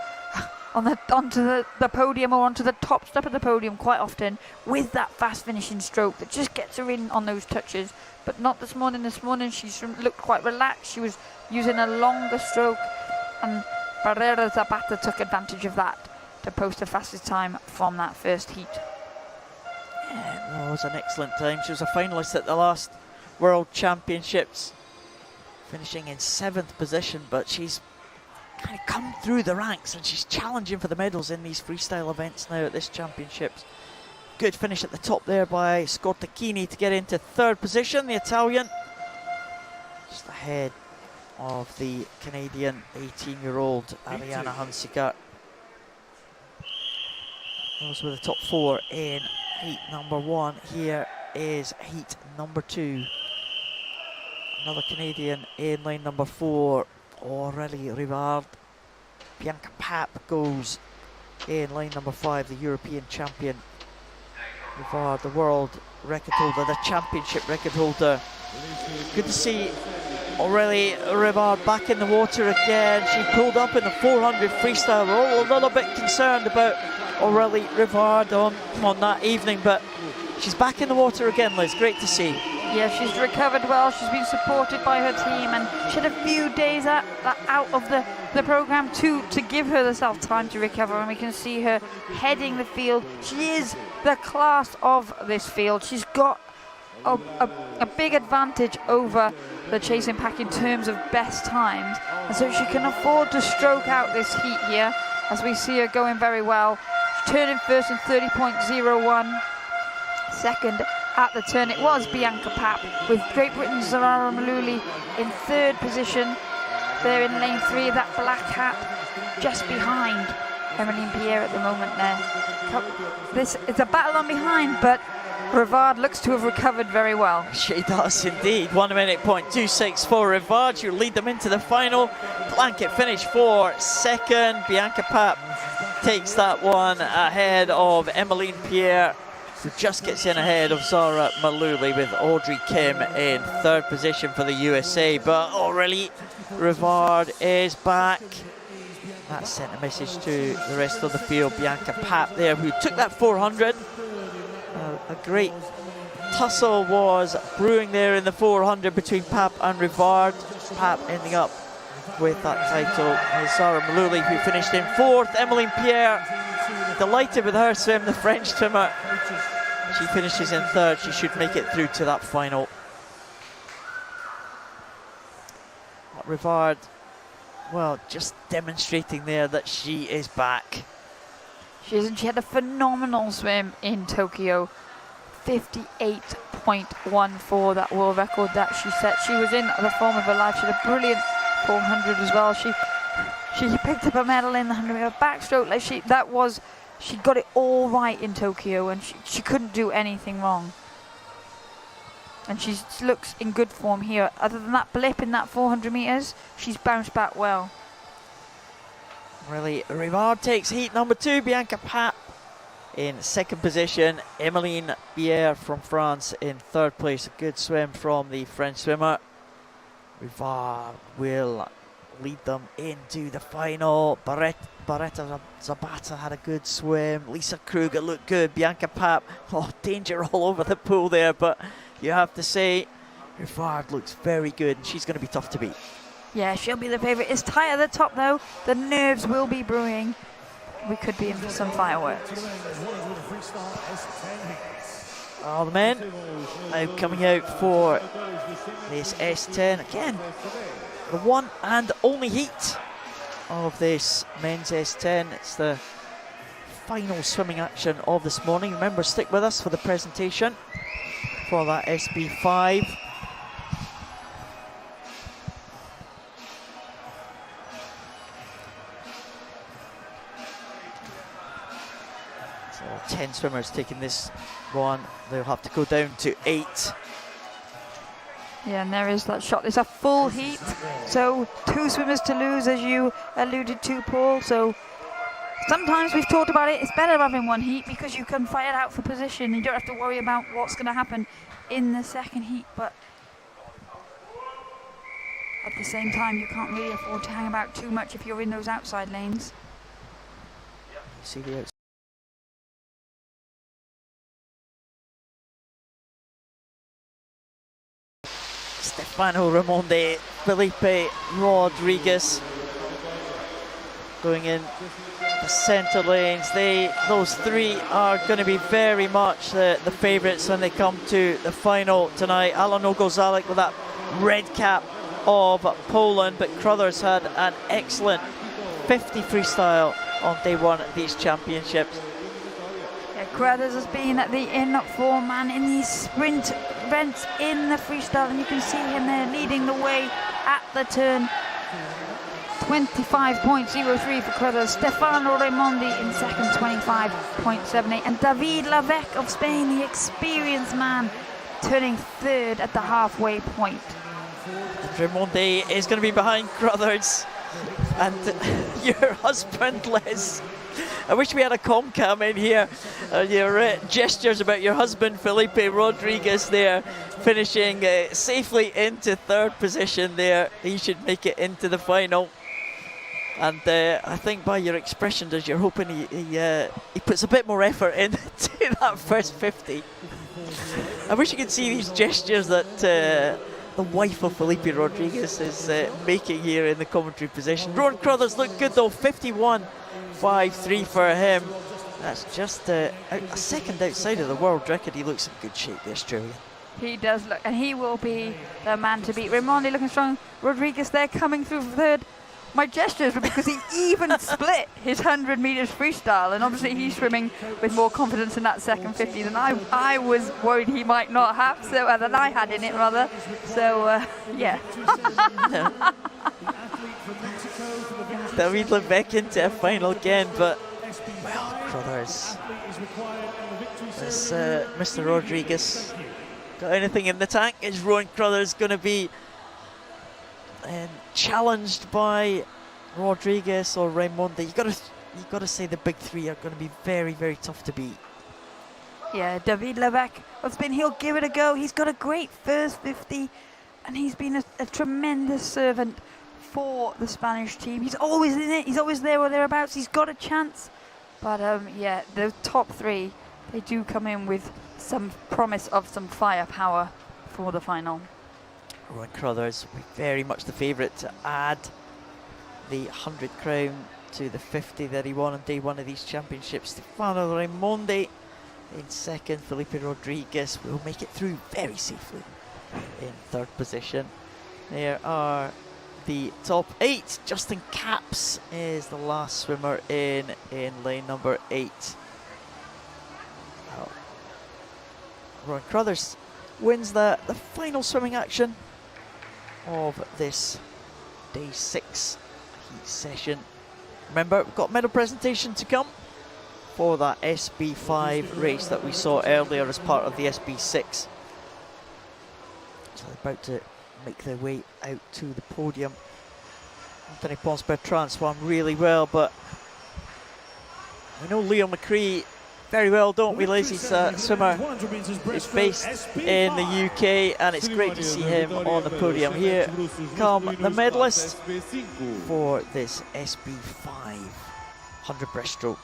onto the podium or onto the top step of the podium quite often with that fast finishing stroke that just gets her in on those touches. But not this morning. This morning she looked quite relaxed. She was using a longer stroke, and Barrera Zapata took advantage of that to post the fastest time from that first heat. Yeah, it was an excellent time. She was a finalist at the last World Championships, finishing in 7th position, but she's kind of come through the ranks and she's challenging for the medals in these freestyle events now at this championships. Good finish at the top there by Scortacchini to get into 3rd position, the Italian. Just ahead of the Canadian 18-year-old Ariana Hunziker. Those were the top 4 in heat number 1. Here is heat number 2. Another Canadian in lane number 4. Aurélie Rivard. Bianca Papp goes in lane number 5, the European champion. Rivard, the world record holder, the championship record holder. Good to see Aurélie Rivard back in the water again. She pulled up in the 400 freestyle. We're all a little bit concerned about Aurélie Rivard on that evening, but she's back in the water again, Liz. Great to see. Yeah, she's recovered well. She's been supported by her team, and she had a few days out of the program to give herself time to recover, and we can see her heading the field. She is the class of this field. She's got a big advantage over the chasing pack in terms of best times, and so she can afford to stroke out this heat here, as we see her going very well. She's turning first in 30.01. Second at the turn, it was Bianca Papp, with Great Britain's Zarara Maluli in 3rd position. There in lane 3, that black hat just behind Emmeline Pierre at the moment there. This is a battle on behind, but Rivard looks to have recovered very well. She does indeed. 1 minute point 26 for Rivard. She'll lead them into the final. Blanket finish for 2nd. Bianca Papp takes that one ahead of Emmeline Pierre, who just gets in ahead of Zara Maluli, with Audrey Kim in 3rd position for the USA. But Aurélie Rivard is back. That sent a message to the rest of the field. Bianca Papp there, who took that 400. A great tussle was brewing there in the 400 between Papp and Rivard. Papp ending up with that title. Zara Maluli, who finished in 4th. Emmeline Pierre, delighted with her swim, the French swimmer. She finishes in 3rd. She should make it through to that final. Rivard, well, just demonstrating there that she is back. She is, and she had a phenomenal swim in Tokyo. 58.14, that world record that she set. She was in the form of her life. She had a brilliant 400 as well. She picked up a medal in the 100-meter backstroke. Like she got it all right in Tokyo, and she couldn't do anything wrong. And she looks in good form here. Other than that blip in that 400 meters, she's bounced back well. Really, Rivard takes heat number 2. Bianca Papp in 2nd position. Emmeline Pierre from France in 3rd place. A good swim from the French swimmer. Rivard will lead them into the final. Barretta Zabata had a good swim. Lisa Kruger looked good. Bianca Papp, oh, danger all over the pool there, but you have to say, Rivard looks very good, and she's going to be tough to beat. Yeah, she'll be the favourite. It's tight at the top, though. The nerves will be brewing. We could be in for some fireworks. All the men now coming out for this S10. Again, the one and only heat of this men's S10. It's the final swimming action of this morning. Remember, stick with us for the presentation for that SB5. So 10 swimmers taking this one. They'll have to go down to 8. Yeah, and there is that shot. It's a full heat, so 2 swimmers to lose, as you alluded to, Paul. So sometimes we've talked about it, it's better having one heat because you can fight it out for position. You don't have to worry about what's going to happen in the second heat, but at the same time, you can't really afford to hang about too much if you're in those outside lanes. You see the outside. Stefano Raimondi, Felipe Rodriguez going in the centre lanes. Those 3 are going to be very much the favourites when they come to the final tonight. Alano Gozalek with that red cap of Poland, but Crothers had an excellent 50 freestyle on day 1 at these championships. Yeah, Crothers has been the in-form man in these sprint events in the freestyle, and you can see him there leading the way at the turn. 25.03 for Crothers. Stefano Raimondi in second, 25.78. And David Lavec of Spain, the experienced man, turning 3rd at the halfway point. Raimondi is going to be behind Crothers. And your husband, Les, I wish we had a Comcam in here. Your gestures about your husband, Felipe Rodriguez, there, finishing safely into 3rd position there. He should make it into the final. And I think by your expression, as you're hoping he puts a bit more effort into that first 50. I wish you could see these gestures that the wife of Felipe Rodriguez is making here in the commentary position. Rowan Crothers looked good though, 51.53 for him. That's just a second outside of the world record. He looks in good shape, the Australian. He does look, and he will be the man to beat. Raimondi looking strong. Rodriguez there coming through 3rd. My gestures were because he even split his 100 metres freestyle, and obviously he's swimming with more confidence in that second 50 than I was worried he might not have, so than I had in it rather. So yeah. David Lavec into a final again, but well, Crothers. Is Mr. Rodriguez got anything in the tank? Is Rowan Crothers going to be challenged by Rodriguez or Raimondi? You got to say the big 3 are going to be very, very tough to beat. Yeah, David Lavec of Spain, he'll give it a go. He's got a great first 50, and he's been a tremendous servant for the Spanish team. He's always in it. He's always there or thereabouts. He's got a chance. But yeah, the top 3, they do come in with some promise of some firepower for the final. Rowan Crothers will be very much the favourite to add the 100 crown to the 50 that he won on day 1 of these championships. Stefano Raimondi in 2nd. Felipe Rodriguez will make it through very safely in 3rd position. There are the top 8. Justin Capps is the last swimmer in lane number 8. Well, Rowan Crothers wins the final swimming action of this day 6 heat session. Remember, we've got medal presentation to come for that SB5 race that we saw earlier as part of the SB6. So they're about to make their way out to the podium. Anthony Pons Bertrand swam really well, but we know Leo McCree very well, don't we, Liz? He's a swimmer who's based in the UK, and it's great to see him on the podium. Here come the medalists for this SB5 100 breaststroke.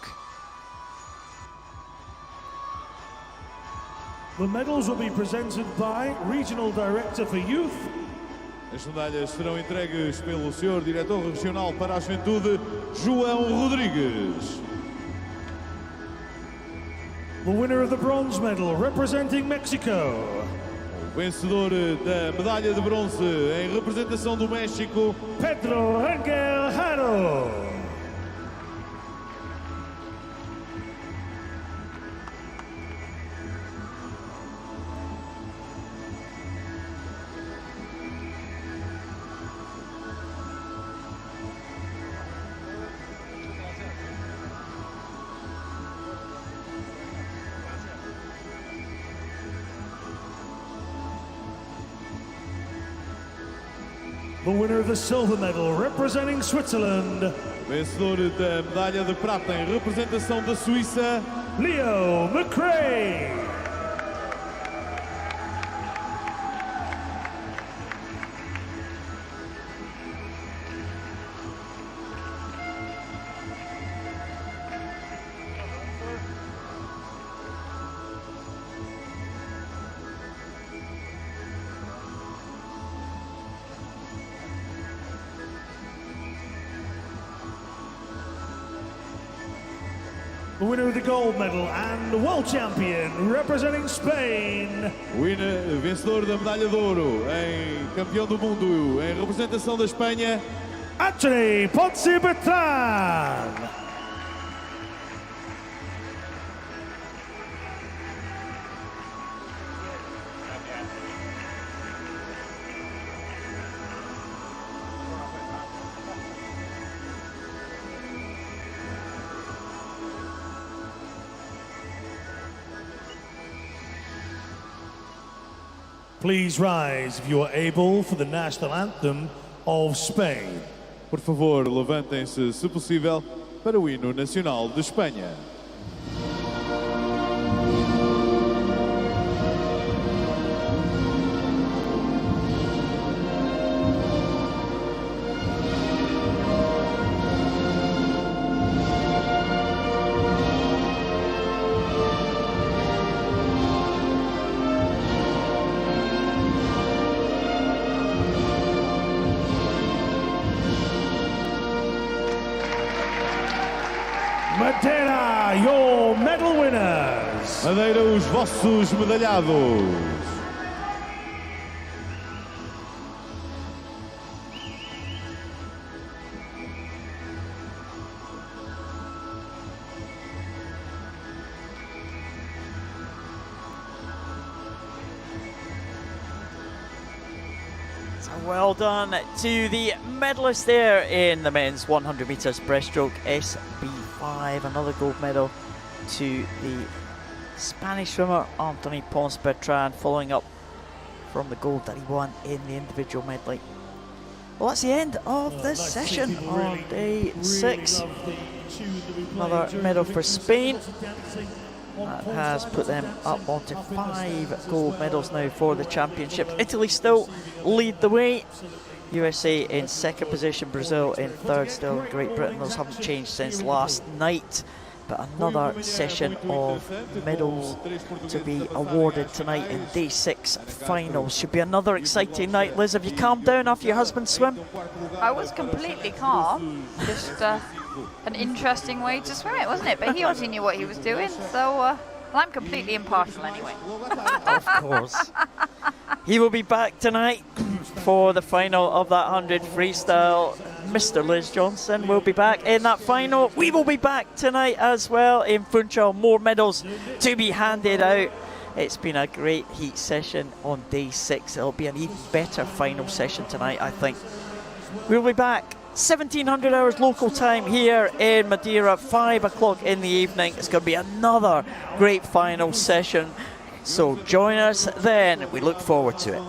The medals will be presented by Regional Director for Youth. As medalhas serão entregues pelo Sr. Diretor Regional para a Juventude, João Rodrigues. The winner of the bronze medal, representing Mexico. O vencedor da medalha de bronze em representação do México, Pedro Angel Haro. The winner of the silver medal, representing Switzerland. Vencedor da medalha de prata em representação da Suíça, Leo McRae. The winner of the gold medal and the world champion representing Spain. Vencedor da medalha de ouro em campeão do mundo em representação da Espanha, Anthony Ponce Bertran. Please rise if you are able for the national anthem of Spain. Por favor, levantem-se, se possível, para o hino nacional de Espanha. Madeira, your medal winners. Madeira, os vossos medalhados. Well done to the medalists there in the men's 100 metres breaststroke SB5. Another gold medal to the Spanish swimmer Anthony Ponce Bertran, following up from the gold that he won in the individual medley. Well, that's the end of this session on day 6. Another medal for Spain. That has put them up onto 5 gold medals now for the championships. Italy still lead the way. USA in 2nd position, Brazil in 3rd still, and Great Britain. Those haven't changed since last night. But another session of medals to be awarded tonight in day 6 finals. Should be another exciting night. Liz, have you calmed down after your husband's swim? I was completely calm. Just an interesting way to swim it, wasn't it? But he obviously knew what he was doing, so well, I'm completely impartial anyway. Of course. He will be back tonight for the final of that 100 freestyle. Mr. Liz Johnson will be back in that final. We will be back tonight as well in Funchal. More medals to be handed out. It's been a great heat session on day 6. It'll be an even better final session tonight, I think. We'll be back 1700 hours local time here in Madeira, 5 o'clock in the evening. It's going to be another great final session. So join us then. We look forward to it.